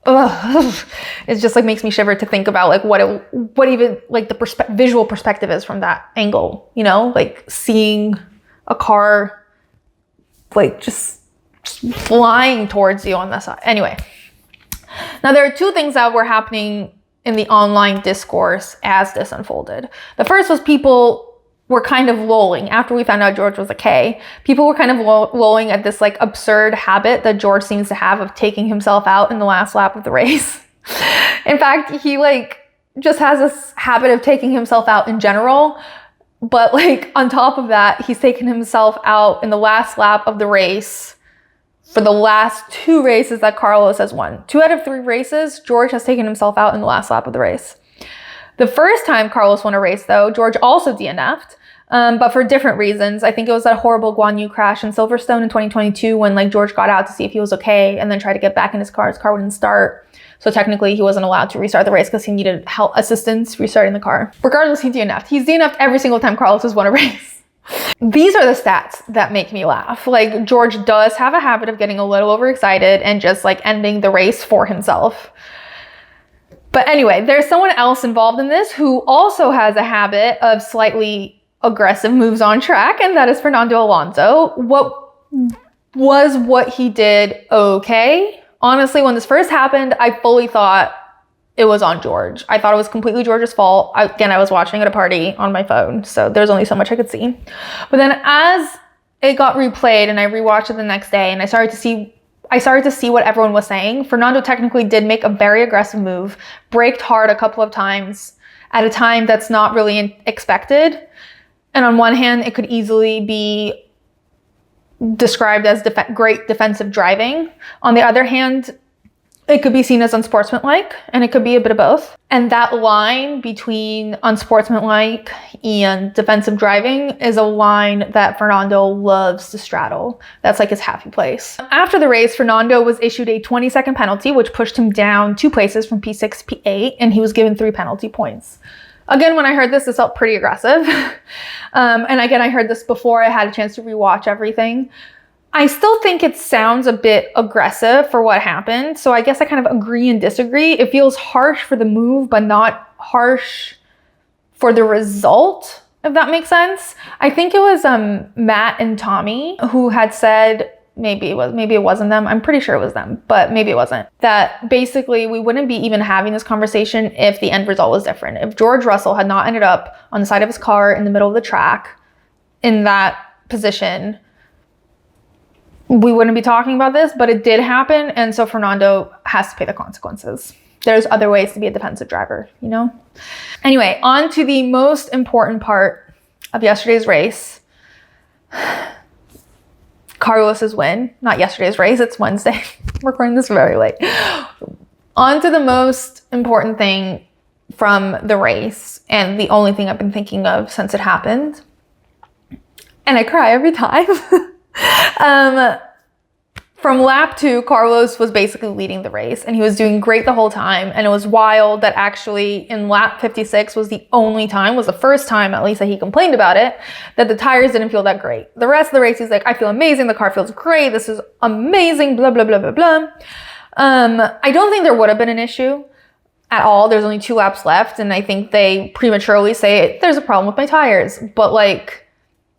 it just like makes me shiver to think about like what even like the visual perspective is from that angle, you know, like seeing a car like just flying towards you on the side. Anyway, now there are two things that were happening in the online discourse as this unfolded. The first was people were kind of lolling after we found out George was okay. People were kind of lolling at this like absurd habit that George seems to have of taking himself out in the last lap of the race. In fact, he like just has this habit of taking himself out in general. But like on top of that, he's taken himself out in the last lap of the race for the last 2 races that Carlos has won. 2 out of 3 races, George has taken himself out in the last lap of the race. The first time Carlos won a race, though, George also DNF'd, but for different reasons. I think it was that horrible Guanyu crash in Silverstone in 2022 when like George got out to see if he was okay and then tried to get back in his car. His car wouldn't start. So technically he wasn't allowed to restart the race because he needed help assistance restarting the car. Regardless, he DNF'd. He's DNF'd every single time Carlos has won a race. These are the stats that make me laugh. Like, George does have a habit of getting a little overexcited and just like ending the race for himself. But anyway, there's someone else involved in this who also has a habit of slightly aggressive moves on track, and that is Fernando Alonso. What he did okay? Honestly, when this first happened, I fully thought it was on George. I thought it was completely George's fault. I was watching at a party on my phone, so there's only so much I could see. But then as it got replayed and I rewatched it the next day and I started to see what everyone was saying, Fernando technically did make a very aggressive move, braked hard a couple of times at a time that's not really expected. And on one hand, it could easily be described as great defensive driving. On the other hand, it could be seen as unsportsmanlike, and it could be a bit of both. And that line between unsportsmanlike and defensive driving is a line that Fernando loves to straddle. That's like his happy place. After the race, Fernando was issued a 20-second penalty, which pushed him down 2 places from P6 to P8, and he was given 3 penalty points. Again, when I heard this felt pretty aggressive. And again, I heard this before I had a chance to rewatch everything. I still think it sounds a bit aggressive for what happened. So I guess I kind of agree and disagree. It feels harsh for the move, but not harsh for the result, if that makes sense. I think it was Matt and Tommy who had said, maybe it wasn't them. I'm pretty sure it was them, but maybe it wasn't. That basically we wouldn't be even having this conversation if the end result was different. If George Russell had not ended up on the side of his car in the middle of the track in that position, we wouldn't be talking about this, but it did happen. And so Fernando has to pay the consequences. There's other ways to be a defensive driver, you know? Anyway, on to the most important part of yesterday's race. Carlos's win. Not yesterday's race, it's Wednesday. I'm recording this very late. On to the most important thing from the race, and the only thing I've been thinking of since it happened. And I cry every time. From lap 2, Carlos was basically leading the race, and he was doing great the whole time. And it was wild that actually in lap 56 was the first time at least that he complained about it, that the tires didn't feel that great. The rest of the race, he's like, I feel amazing. The car feels great. This is amazing, blah, blah, blah, blah, blah. I don't think there would have been an issue at all. There's only 2 laps left, and I think they prematurely say, there's a problem with my tires. But like,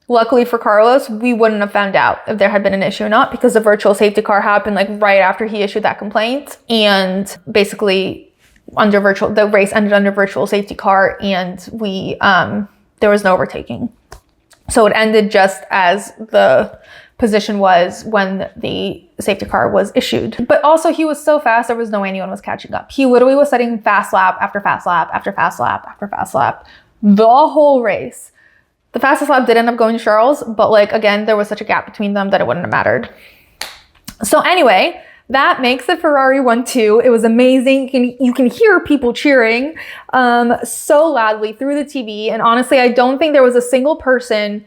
luckily for Carlos, we wouldn't have found out if there had been an issue or not, because the virtual safety car happened like right after he issued that complaint. And basically the race ended under virtual safety car, and there was no overtaking. So it ended just as the position was when the safety car was issued. But also he was so fast, there was no way anyone was catching up. He literally was setting fast lap after fast lap after fast lap after fast lap the whole race. The fastest lap did end up going to Charles, but like, again, there was such a gap between them that it wouldn't have mattered. So anyway, that makes the Ferrari 1-2. It was amazing. You can hear people cheering so loudly through the TV. And honestly, I don't think there was a single person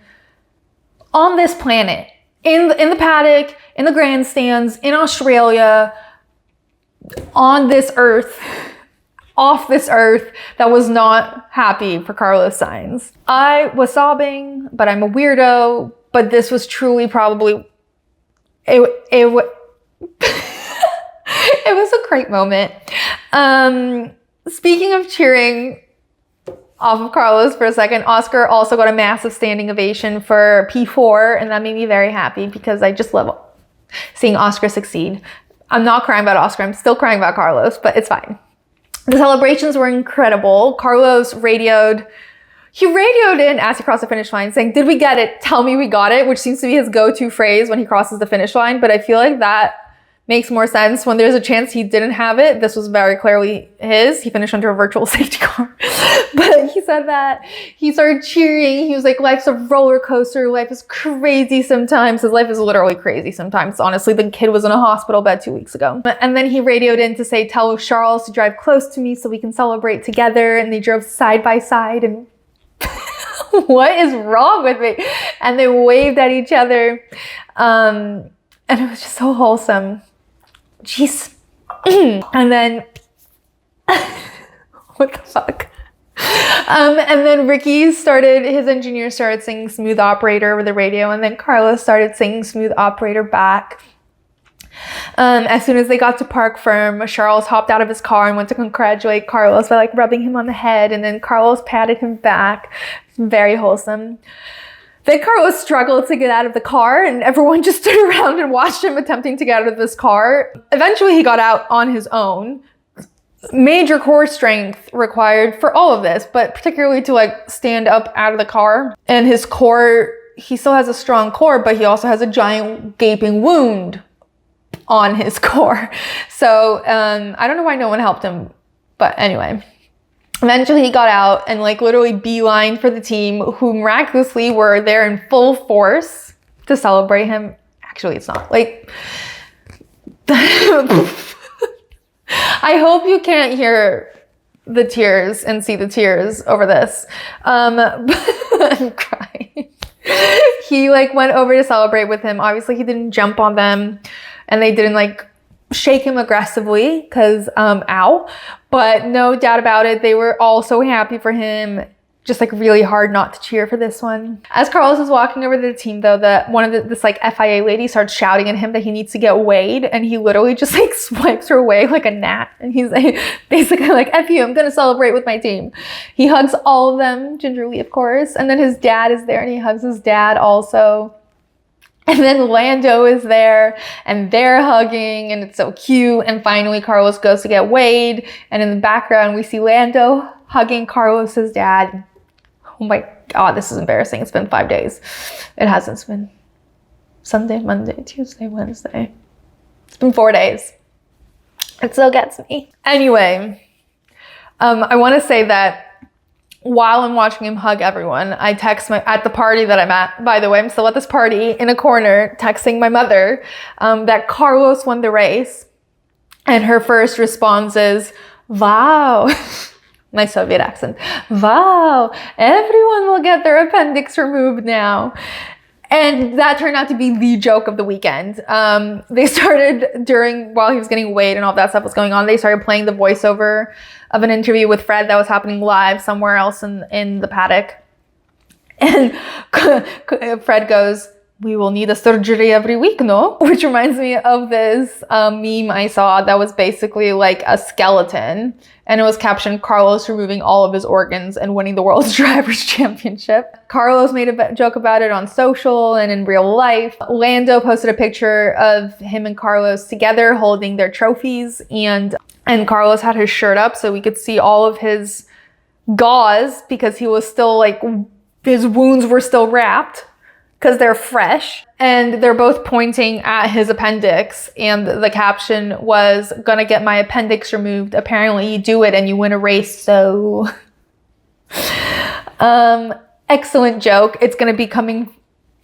on this planet, in the paddock, in the grandstands, in Australia, on this earth, off this earth, that was not happy for Carlos Sainz. I was sobbing, but I'm a weirdo. But this was truly probably it was a great moment. Speaking of cheering off of Carlos for a second, Oscar also got a massive standing ovation for P4, and that made me very happy because I just love seeing Oscar succeed. I'm not crying about Oscar, I'm still crying about Carlos, but it's fine. The celebrations were incredible. Carlos radioed in as he crossed the finish line saying, "Did we get it? Tell me we got it," which seems to be his go-to phrase when he crosses the finish line. But I feel like that makes more sense when there's a chance he didn't have it. This was very clearly his. He finished under a virtual safety car. But he said that. He started cheering. He was like, life's a roller coaster. Life is crazy sometimes. His life is literally crazy sometimes. Honestly, the kid was in a hospital bed 2 weeks ago. And then he radioed in to say, tell Charles to drive close to me so we can celebrate together. And they drove side by side, and what is wrong with me? And they waved at each other. And it was just so wholesome. Jeez. And then, what the fuck? And then his engineer started singing Smooth Operator over the radio, and then Carlos started singing Smooth Operator back. As soon as they got to park firm, Charles hopped out of his car and went to congratulate Carlos by like rubbing him on the head, and then Carlos patted him back. Very wholesome. Then Carlos struggled to get out of the car, and everyone just stood around and watched him attempting to get out of this car. Eventually, he got out on his own. Major core strength required for all of this, but particularly to like stand up out of the car. And his core, he still has a strong core, but he also has a giant gaping wound on his core. So I don't know why no one helped him, but anyway. Eventually he got out and like literally beeline for the team, who miraculously were there in full force to celebrate him. Actually, it's not. Like, I hope you can't hear the tears and see the tears over this. I'm crying. He like went over to celebrate with him. Obviously he didn't jump on them, and they didn't like shake him aggressively because ow. But no doubt about it, they were all so happy for him. Just like really hard not to cheer for this one. As Carlos was walking over to the team though, this like FIA lady starts shouting at him that he needs to get weighed, and he literally just like swipes her away like a gnat. And he's like, basically like, F you, I'm gonna celebrate with my team. He hugs all of them, gingerly of course. And then his dad is there and he hugs his dad also. And then Lando is there and they're hugging, and it's so cute. And finally Carlos goes to get weighed, and in the background we see Lando hugging Carlos's dad. Oh my God, this is embarrassing. It's been 5 days. It hasn't been. Sunday, Monday, Tuesday, Wednesday. It's been 4 days. It still gets me. Anyway, I want to say that while I'm watching him hug everyone, I text at the party that I'm at, by the way, I'm still at this party in a corner texting my mother that Carlos won the race. And her first response is, wow. My Soviet accent. Wow, everyone will get their appendix removed now. And that turned out to be the joke of the weekend. They started while he was getting weighed and all that stuff was going on, they started playing the voiceover of an interview with Fred that was happening live somewhere else in the paddock. And Fred goes, we will need a surgery every week, no? Which reminds me of this meme I saw that was basically like a skeleton. And it was captioned, Carlos removing all of his organs and winning the World's Drivers' Championship. Carlos made a joke about it on social and in real life. Lando posted a picture of him and Carlos together holding their trophies. And Carlos had his shirt up so we could see all of his gauze because he was still like, his wounds were still wrapped because they're fresh. And they're both pointing at his appendix. And the caption was, gonna get my appendix removed. Apparently you do it and you win a race, so. Excellent joke. It's gonna be coming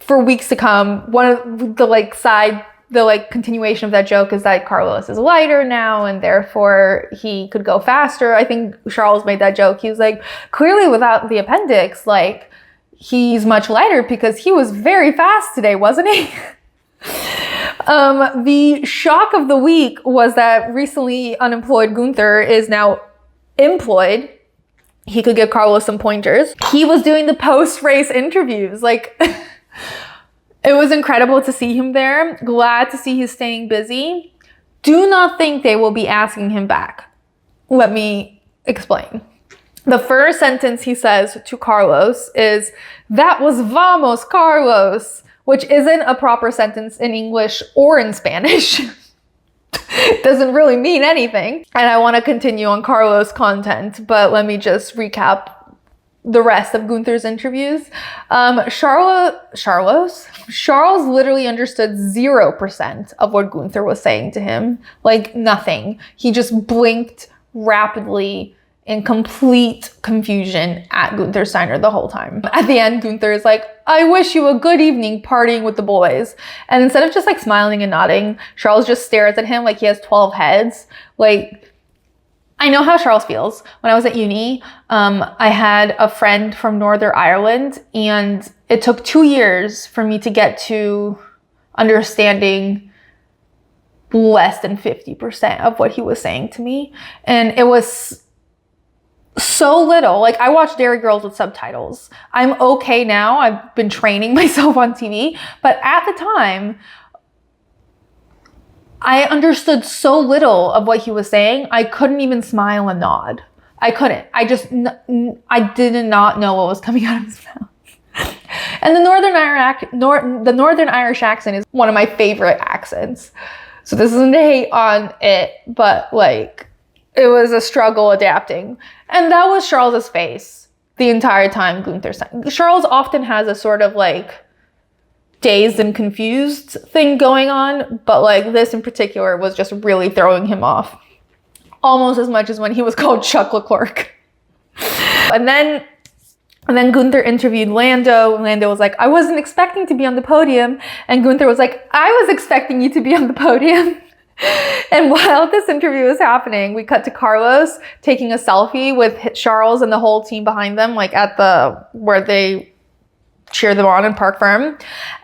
for weeks to come. One of the continuation of that joke is that Carlos is lighter now and therefore he could go faster. I think Charles made that joke. He was like, clearly without the appendix, like, he's much lighter because he was very fast today, wasn't he? The shock of the week was that recently unemployed Gunther is now employed. He could give Carlos some pointers. He was doing the post-race interviews. Like, it was incredible to see him there. Glad to see he's staying busy. Do not think they will be asking him back. Let me explain. The first sentence he says to Carlos is, that was vamos, Carlos, which isn't a proper sentence in English or in Spanish. Doesn't really mean anything. And I want to continue on Carlos' content, but let me just recap the rest of Gunther's interviews. Charles literally understood 0% of what Gunther was saying to him. Like nothing. He just blinked rapidly in complete confusion at Gunther Steiner the whole time. At the end, Gunther is like, I wish you a good evening partying with the boys. And instead of just like smiling and nodding, Charles just stares at him like he has 12 heads. Like, I know how Charles feels. When I was at uni, I had a friend from Northern Ireland, and it took 2 years for me to get to understanding less than 50% of what he was saying to me. And it was so little. Like, I watch Dairy Girls with subtitles. I'm okay now. I've been training myself on TV. But at the time, I understood so little of what he was saying. I couldn't even smile and nod. I couldn't. I did not know what was coming out of his mouth. And the Northern Irish accent is one of my favorite accents. So this isn't a hate on it, but like, it was a struggle adapting. And that was Charles's face the entire time Gunther sang. Charles often has a sort of like dazed and confused thing going on, but like this in particular was just really throwing him off. Almost as much as when he was called Chuck Leclerc. And then Gunther interviewed Lando. Lando was like, I wasn't expecting to be on the podium. And Gunther was like, I was expecting you to be on the podium. And while this interview was happening, we cut to Carlos taking a selfie with Charles and the whole team behind them, like at where they cheer them on in Park Firm.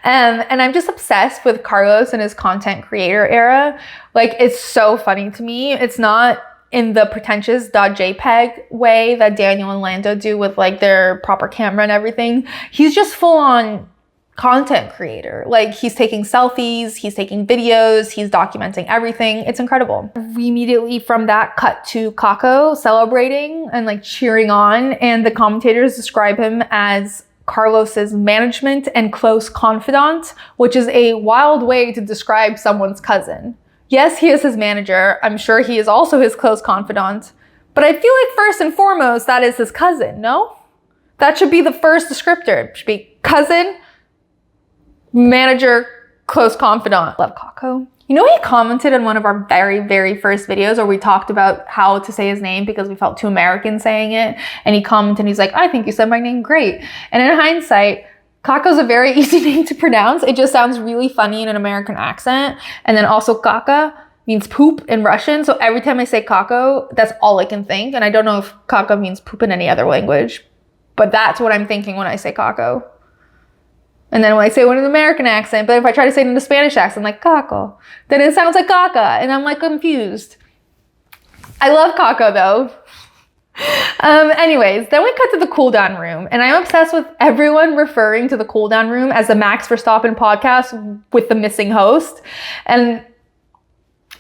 And I'm just obsessed with Carlos and his content creator era. Like, it's so funny to me. It's not in the pretentious .jpeg way that Daniel and Lando do with like their proper camera and everything. He's just full on content creator. Like, he's taking selfies, he's taking videos, he's documenting everything. It's incredible. We immediately from that cut to Kako celebrating and like cheering on, and the commentators describe him as Carlos's management and close confidant, which is a wild way to describe someone's cousin. Yes, he is his manager. I'm sure he is also his close confidant, but I feel like first and foremost, that is his cousin, no? That should be the first descriptor. It should be cousin, manager, close confidant. Love Kako. You know, he commented on one of our very, very first videos where we talked about how to say his name because we felt too American saying it. And he commented and he's like, I think you said my name great. And in hindsight, Kako's a very easy name to pronounce. It just sounds really funny in an American accent. And then also Kaka means poop in Russian. So every time I say Kako, that's all I can think. And I don't know if Kaka means poop in any other language, but that's what I'm thinking when I say Kako. And then when I say it in an American accent, but if I try to say it in a Spanish accent, like Kako, then it sounds like Kaka, and I'm like confused. I love Kako though. Anyways, then we cut to the cool down room, and I'm obsessed with everyone referring to the cool down room as the Max Verstappen podcast with the missing host. And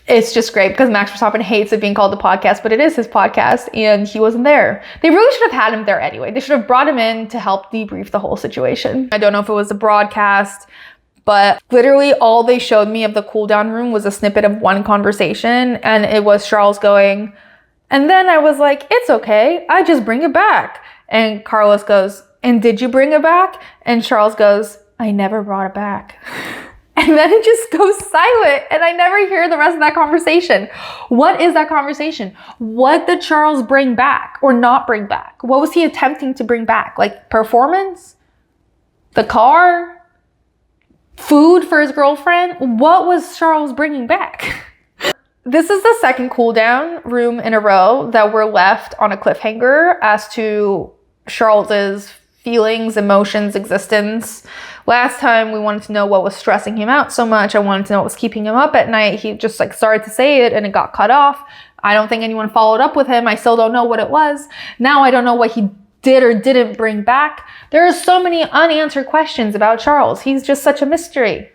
it's just great because Max Verstappen hates it being called the podcast, but it is his podcast and he wasn't there. They really should have had him there anyway. They should have brought him in to help debrief the whole situation. I don't know if it was a broadcast, but literally all they showed me of the cool down room was a snippet of one conversation, and it was Charles going, and then I was like, it's okay, I just bring it back. And Carlos goes, and did you bring it back? And Charles goes, I never brought it back. And then it just goes silent, and I never hear the rest of that conversation. What is that conversation? What did Charles bring back or not bring back? What was he attempting to bring back? Like performance? The car? Food for his girlfriend? What was Charles bringing back? This is the second cool down room in a row that we're left on a cliffhanger as to Charles's feelings, emotions, existence. Last time we wanted to know what was stressing him out so much. I wanted to know what was keeping him up at night. He just like started to say it and it got cut off. I don't think anyone followed up with him. I still don't know what it was. Now I don't know what he did or didn't bring back. There are so many unanswered questions about Charles. He's just such a mystery.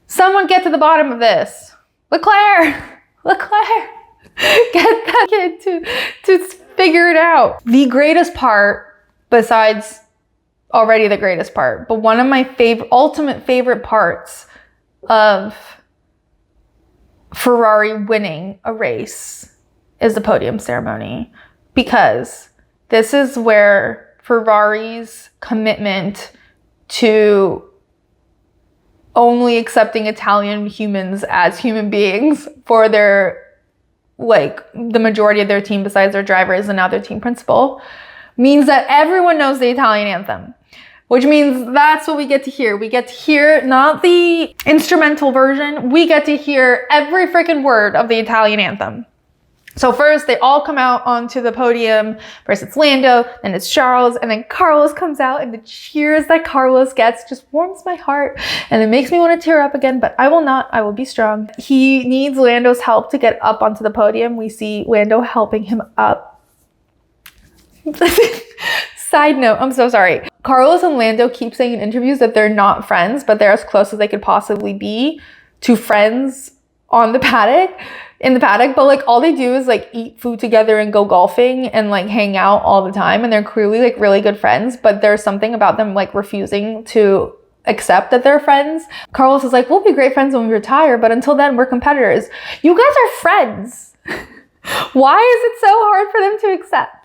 Someone get to the bottom of this. Leclerc, get that kid to figure it out. The greatest part, besides already the greatest part, but one of my ultimate favorite parts of Ferrari winning a race is the podium ceremony, because this is where Ferrari's commitment to only accepting Italian humans as human beings for their, like, the majority of their team besides their drivers and now their team principal, means that everyone knows the Italian anthem, which means that's what we get to hear. We get to hear not the instrumental version, we get to hear every freaking word of the Italian anthem. So first they all come out onto the podium. First it's Lando, then it's Charles, and then Carlos comes out, and the cheers that Carlos gets just warms my heart and it makes me want to tear up again, but I will not. I will be strong. He needs Lando's help to get up onto the podium. We see Lando helping him up. Side note, I'm so sorry. Carlos and Lando keep saying in interviews that they're not friends, but they're as close as they could possibly be to friends on the paddock, in the paddock, but like all they do is like eat food together and go golfing and like hang out all the time, and they're clearly like really good friends, but there's something about them like refusing to accept that they're friends. Carlos is like, we'll be great friends when we retire, but until then we're competitors. You guys are friends. Why is it so hard for them to accept?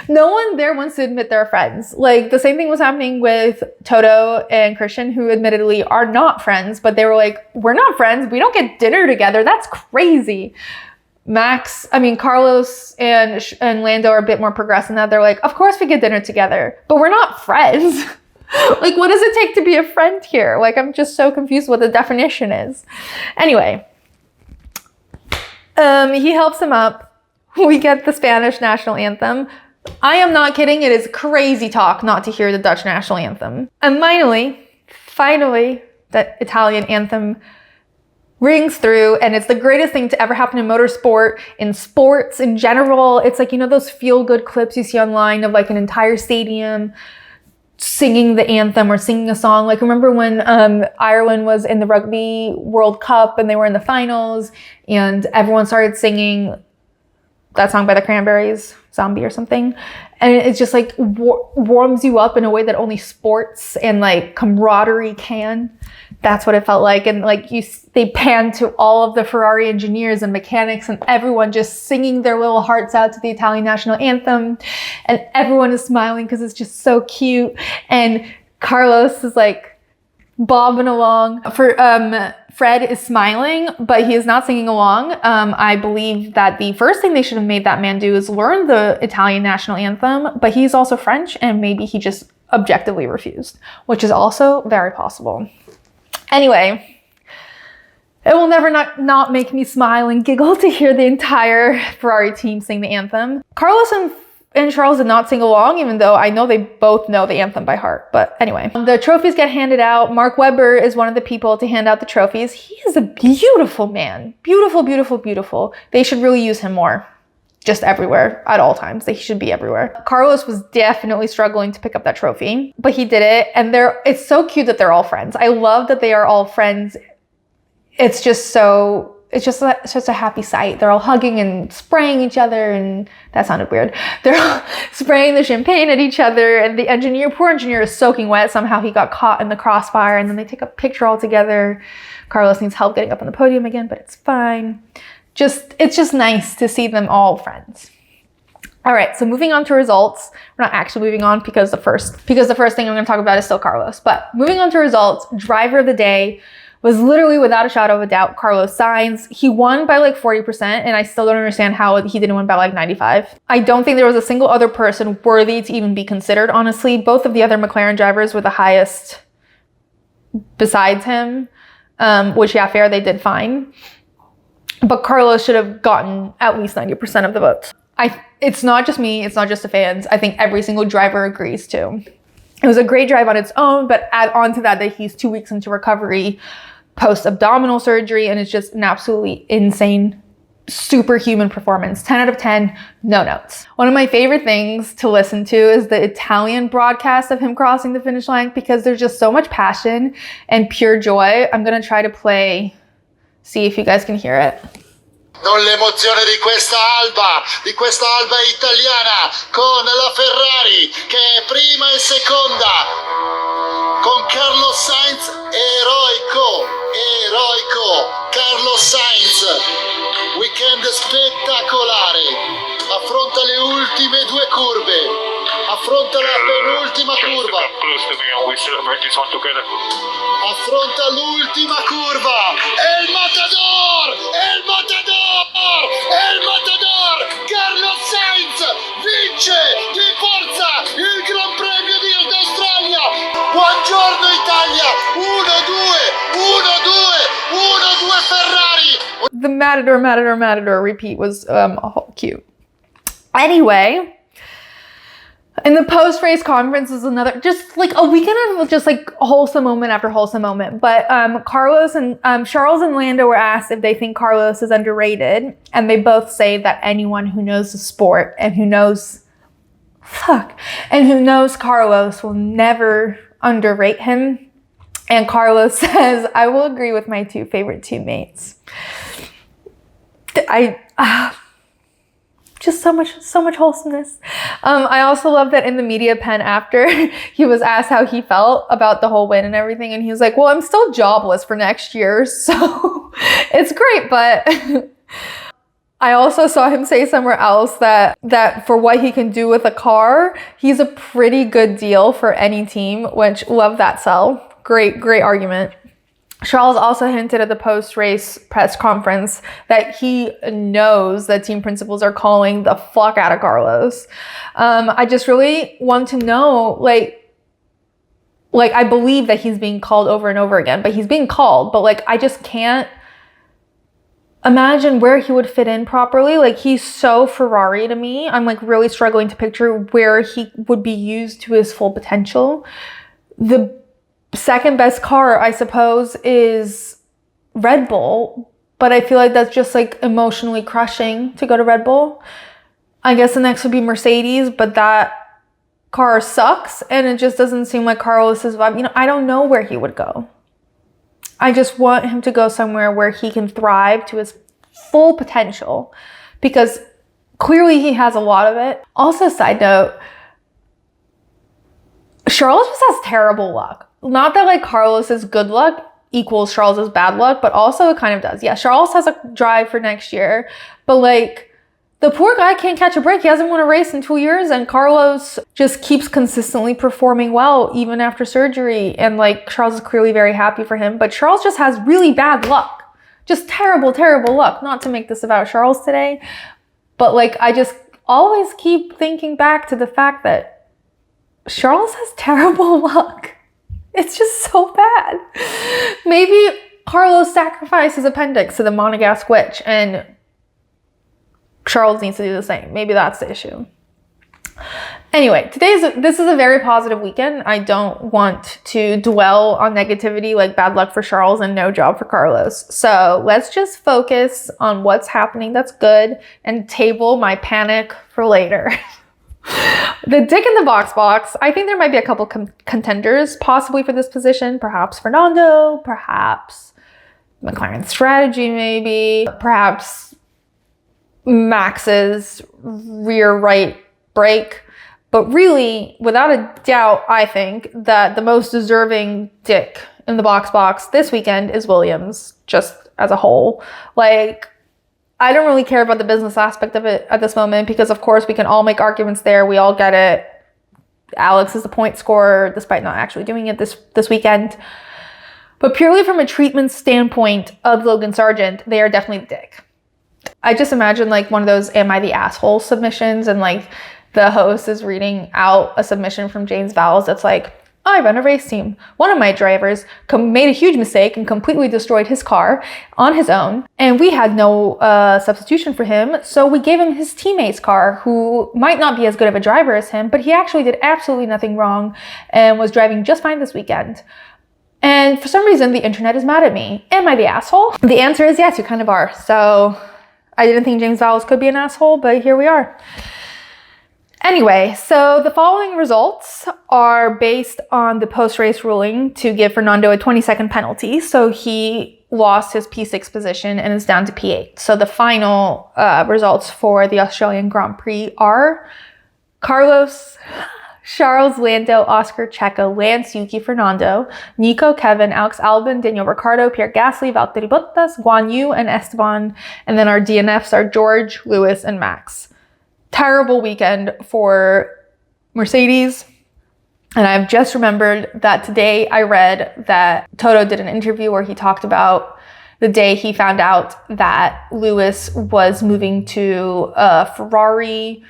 No one there wants to admit they're friends. Like the same thing was happening with Toto and Christian, who admittedly are not friends, but they were like, we're not friends. We don't get dinner together. That's crazy. Carlos and Lando are a bit more progressive in that. They're like, of course we get dinner together, but we're not friends. Like, what does it take to be a friend here? Like, I'm just so confused what the definition is. Anyway, he helps him up. We get the Spanish national anthem. I am not kidding. It is crazy talk not to hear the Dutch national anthem. And finally, that Italian anthem rings through, and it's the greatest thing to ever happen in motorsport, in sports in general. It's like, you know, those feel-good clips you see online of like an entire stadium singing the anthem or singing a song. Like, remember when Ireland was in the Rugby World Cup and they were in the finals and everyone started singing that song by the Cranberries, Zombie or something, and it's just like warms you up in a way that only sports and like camaraderie can. That's what it felt like. And like they panned to all of the Ferrari engineers and mechanics and everyone just singing their little hearts out to the Italian national anthem, and everyone is smiling because it's just so cute. And Carlos is like bobbing along. Fred is smiling, but he is not singing along. I believe that the first thing they should have made that man do is learn the Italian national anthem, but he's also French, and maybe he just objectively refused, which is also very possible. Anyway, it will never not make me smile and giggle to hear the entire Ferrari team sing the anthem. Carlos and Charles did not sing along, even though I know they both know the anthem by heart. But anyway, the trophies get handed out. Mark Webber is one of the people to hand out the trophies. He is a beautiful man. Beautiful, beautiful, beautiful. They should really use him more. Just everywhere at all times. He should be everywhere. Carlos was definitely struggling to pick up that trophy, but he did it. And it's so cute that they're all friends. I love that they are all friends. It's just a happy sight. They're all hugging and spraying each other, and that sounded weird. They're all spraying the champagne at each other, and the poor engineer is soaking wet. Somehow he got caught in the crossfire, and then they take a picture all together. Carlos needs help getting up on the podium again, but it's fine. It's just nice to see them all friends. All right, so moving on to results. We're not actually moving on because the first thing I'm going to talk about is still Carlos. But moving on to results, driver of the day was literally without a shadow of a doubt Carlos Sainz. He won by like 40%, and I still don't understand how he didn't win by like 95. I don't think there was a single other person worthy to even be considered, honestly. Both of the other McLaren drivers were the highest besides him, which, yeah, fair, they did fine. But Carlos should have gotten at least 90% of the votes. It's not just me, it's not just the fans. I think every single driver agrees too. It was a great drive on its own, but add on to that he's 2 weeks into recovery, post-abdominal surgery, and it's just an absolutely insane, superhuman performance. 10 out of 10, no notes. One of my favorite things to listen to is the Italian broadcast of him crossing the finish line, because there's just so much passion and pure joy. I'm gonna try to play, see if you guys can hear it. Non l'emozione di questa alba italiana, con la Ferrari che è prima e seconda, con Carlos Sainz, eroico, Carlos Sainz, weekend spettacolare, affronta le ultime due curve, affronta la penultima curva, affronta l'ultima curva, è il matador, Carlos Sainz vince di forza il Gran Premio d'Australia. Buongiorno Italia, 1-2 Ferrari. The Matador repeat was cute. Anyway, in the post-race conference was another, just like a weekend of just like wholesome moment after wholesome moment. But Carlos and Charles and Lando were asked if they think Carlos is underrated, and they both say that anyone who knows the sport and who knows Carlos will never underrate him. And Carlos says, "I will agree with my two favorite teammates." Just so much wholesomeness. I also love that in the media pen after, he was asked how he felt about the whole win and everything, and he was like, well, I'm still jobless for next year, so it's great. But I also saw him say somewhere else that for what he can do with a car, he's a pretty good deal for any team, which love that sell. Great argument. Charles also hinted at the post-race press conference that he knows that team principals are calling the fuck out of Carlos. I just really want to know, like I believe that he's being called over and over again, but he's being called, but like I just can't imagine where he would fit in properly. Like, he's so Ferrari to me. I'm like really struggling to picture where he would be used to his full potential. The second best car, I suppose, is Red Bull, but I feel like that's just like emotionally crushing to go to Red Bull. I guess the next would be Mercedes, but that car sucks, and it just doesn't seem like Carlos's vibe. You know, I don't know where he would go. I just want him to go somewhere where he can thrive to his full potential, because clearly he has a lot of it. Also, side note, Charles just has terrible luck. Not that like Carlos's good luck equals Charles's bad luck, but also it kind of does. Yeah, Charles has a drive for next year, but like The poor guy can't catch a break. He hasn't won a race in 2 years, and Carlos just keeps consistently performing well even after surgery. And like, Charles is clearly very happy for him, but Charles just has really bad luck. Just terrible, terrible luck. Not to make this about Charles today, but like, I just always keep thinking back to the fact that Charles has terrible luck. It's just so bad. Maybe Carlos sacrificed his appendix to the Monegasque witch, and Charles needs to do the same. Maybe that's the issue. Anyway, this is a very positive weekend. I don't want to dwell on negativity like bad luck for Charles and no job for Carlos. So let's just focus on what's happening that's good and table my panic for later. The dick in the box. I think there might be a couple contenders possibly for this position. Perhaps Fernando, perhaps McLaren's strategy, maybe, perhaps Max's rear right brake. But really, without a doubt, I think that the most deserving dick in the box this weekend is Williams, just as a whole. Like, I don't really care about the business aspect of it at this moment because, of course, we can all make arguments there. We all get it. Alex is the point scorer, despite not actually doing it this weekend. But purely from a treatment standpoint of Logan Sargent, they are definitely the dick. I just imagine like one of those "Am I the asshole?" submissions, and like the host is reading out a submission from James Vowles that's like, I run a race team. One of my drivers made a huge mistake and completely destroyed his car on his own, and we had no substitution for him, so we gave him his teammate's car, who might not be as good of a driver as him, but he actually did absolutely nothing wrong and was driving just fine this weekend. And for some reason, the internet is mad at me. Am I the asshole? The answer is yes, you kind of are. So I didn't think James Vowles could be an asshole, but here we are. Anyway, so the following results are based on the post-race ruling to give Fernando a 20-second penalty. So he lost his P6 position and is down to P8. So the final results for the Australian Grand Prix are Carlos, Charles, Lando, Oscar, Checo, Lance, Yuki, Fernando, Nico, Kevin, Alex Albon, Daniel Ricciardo, Pierre Gasly, Valtteri Bottas, Guanyu, and Esteban. And then our DNFs are George, Lewis, and Max. Terrible weekend for Mercedes. And I've just remembered that today I read that Toto did an interview where he talked about the day he found out that Lewis was moving to Ferrari.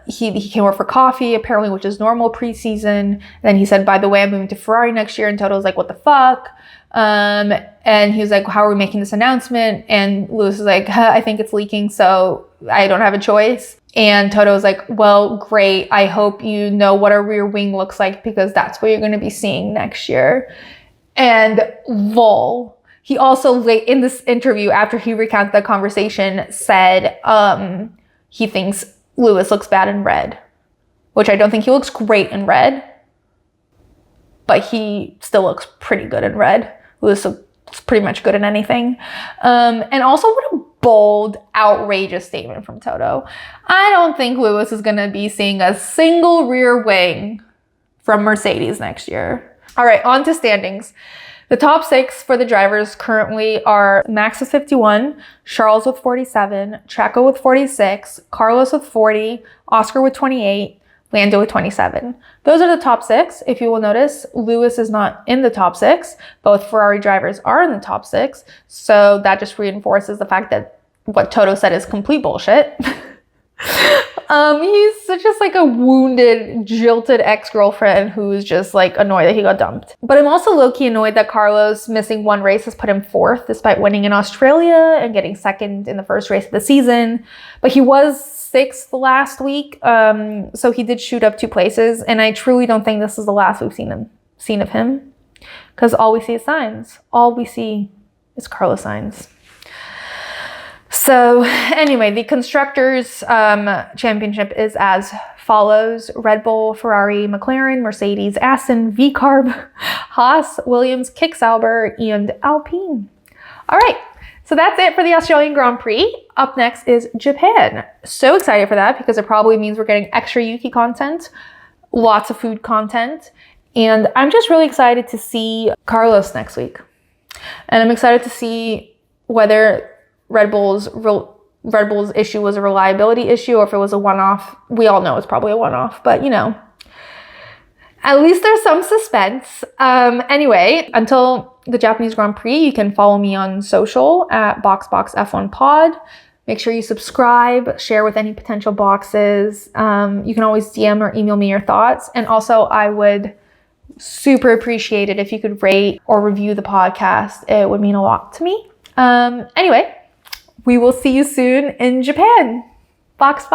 He came over for coffee, apparently, which is normal preseason. And then he said, by the way, I'm moving to Ferrari next year. And Toto was like, what the fuck? And he was like, how are we making this announcement? And Lewis was like, I think it's leaking, so I don't have a choice. And Toto was like, well, great. I hope you know what a rear wing looks like, because that's what you're going to be seeing next year. And lol. He also, in this interview, after he recounted the conversation, said he thinks Lewis looks bad in red, which I don't think he looks great in red, but he still looks pretty good in red. Lewis looks pretty much good in anything. And also, what a bold, outrageous statement from Toto. I don't think Lewis is going to be seeing a single rear wing from Mercedes next year. All right, on to standings. The top 6 for the drivers currently are Max with 51, Charles with 47, Checo with 46, Carlos with 40, Oscar with 28, Lando with 27. Those are the top 6. If you will notice, Lewis is not in the top 6. Both Ferrari drivers are in the top 6. So that just reinforces the fact that what Toto said is complete bullshit. He's just like a wounded, jilted ex-girlfriend who's just like annoyed that he got dumped. But I'm also low-key annoyed that Carlos missing one race has put him 4th despite winning in Australia and getting 2nd in the first race of the season. But he was 6th last week, so he did shoot up 2 places, and I truly don't think this is the last we've seen of him, because all we see is Sainz. All we see is Carlos Sainz. So anyway, the Constructors Championship is as follows: Red Bull, Ferrari, McLaren, Mercedes, Aston, VCarb, Haas, Williams, Kick Sauber, and Alpine. All right, so that's it for the Australian Grand Prix. Up next is Japan. So excited for that, because it probably means we're getting extra Yuki content, lots of food content, and I'm just really excited to see Carlos next week. And I'm excited to see whether Red Bull's Red Bull's issue was a reliability issue or if it was a one-off. We all know it's probably a one-off, but you know, at least there's some suspense. Anyway, until the Japanese Grand Prix, you can follow me on social at BoxBoxF1Pod. Make sure you subscribe, share with any potential boxes. You can always DM or email me your thoughts. And also, I would super appreciate it if you could rate or review the podcast. It would mean a lot to me. Anyway, we will see you soon in Japan. Box.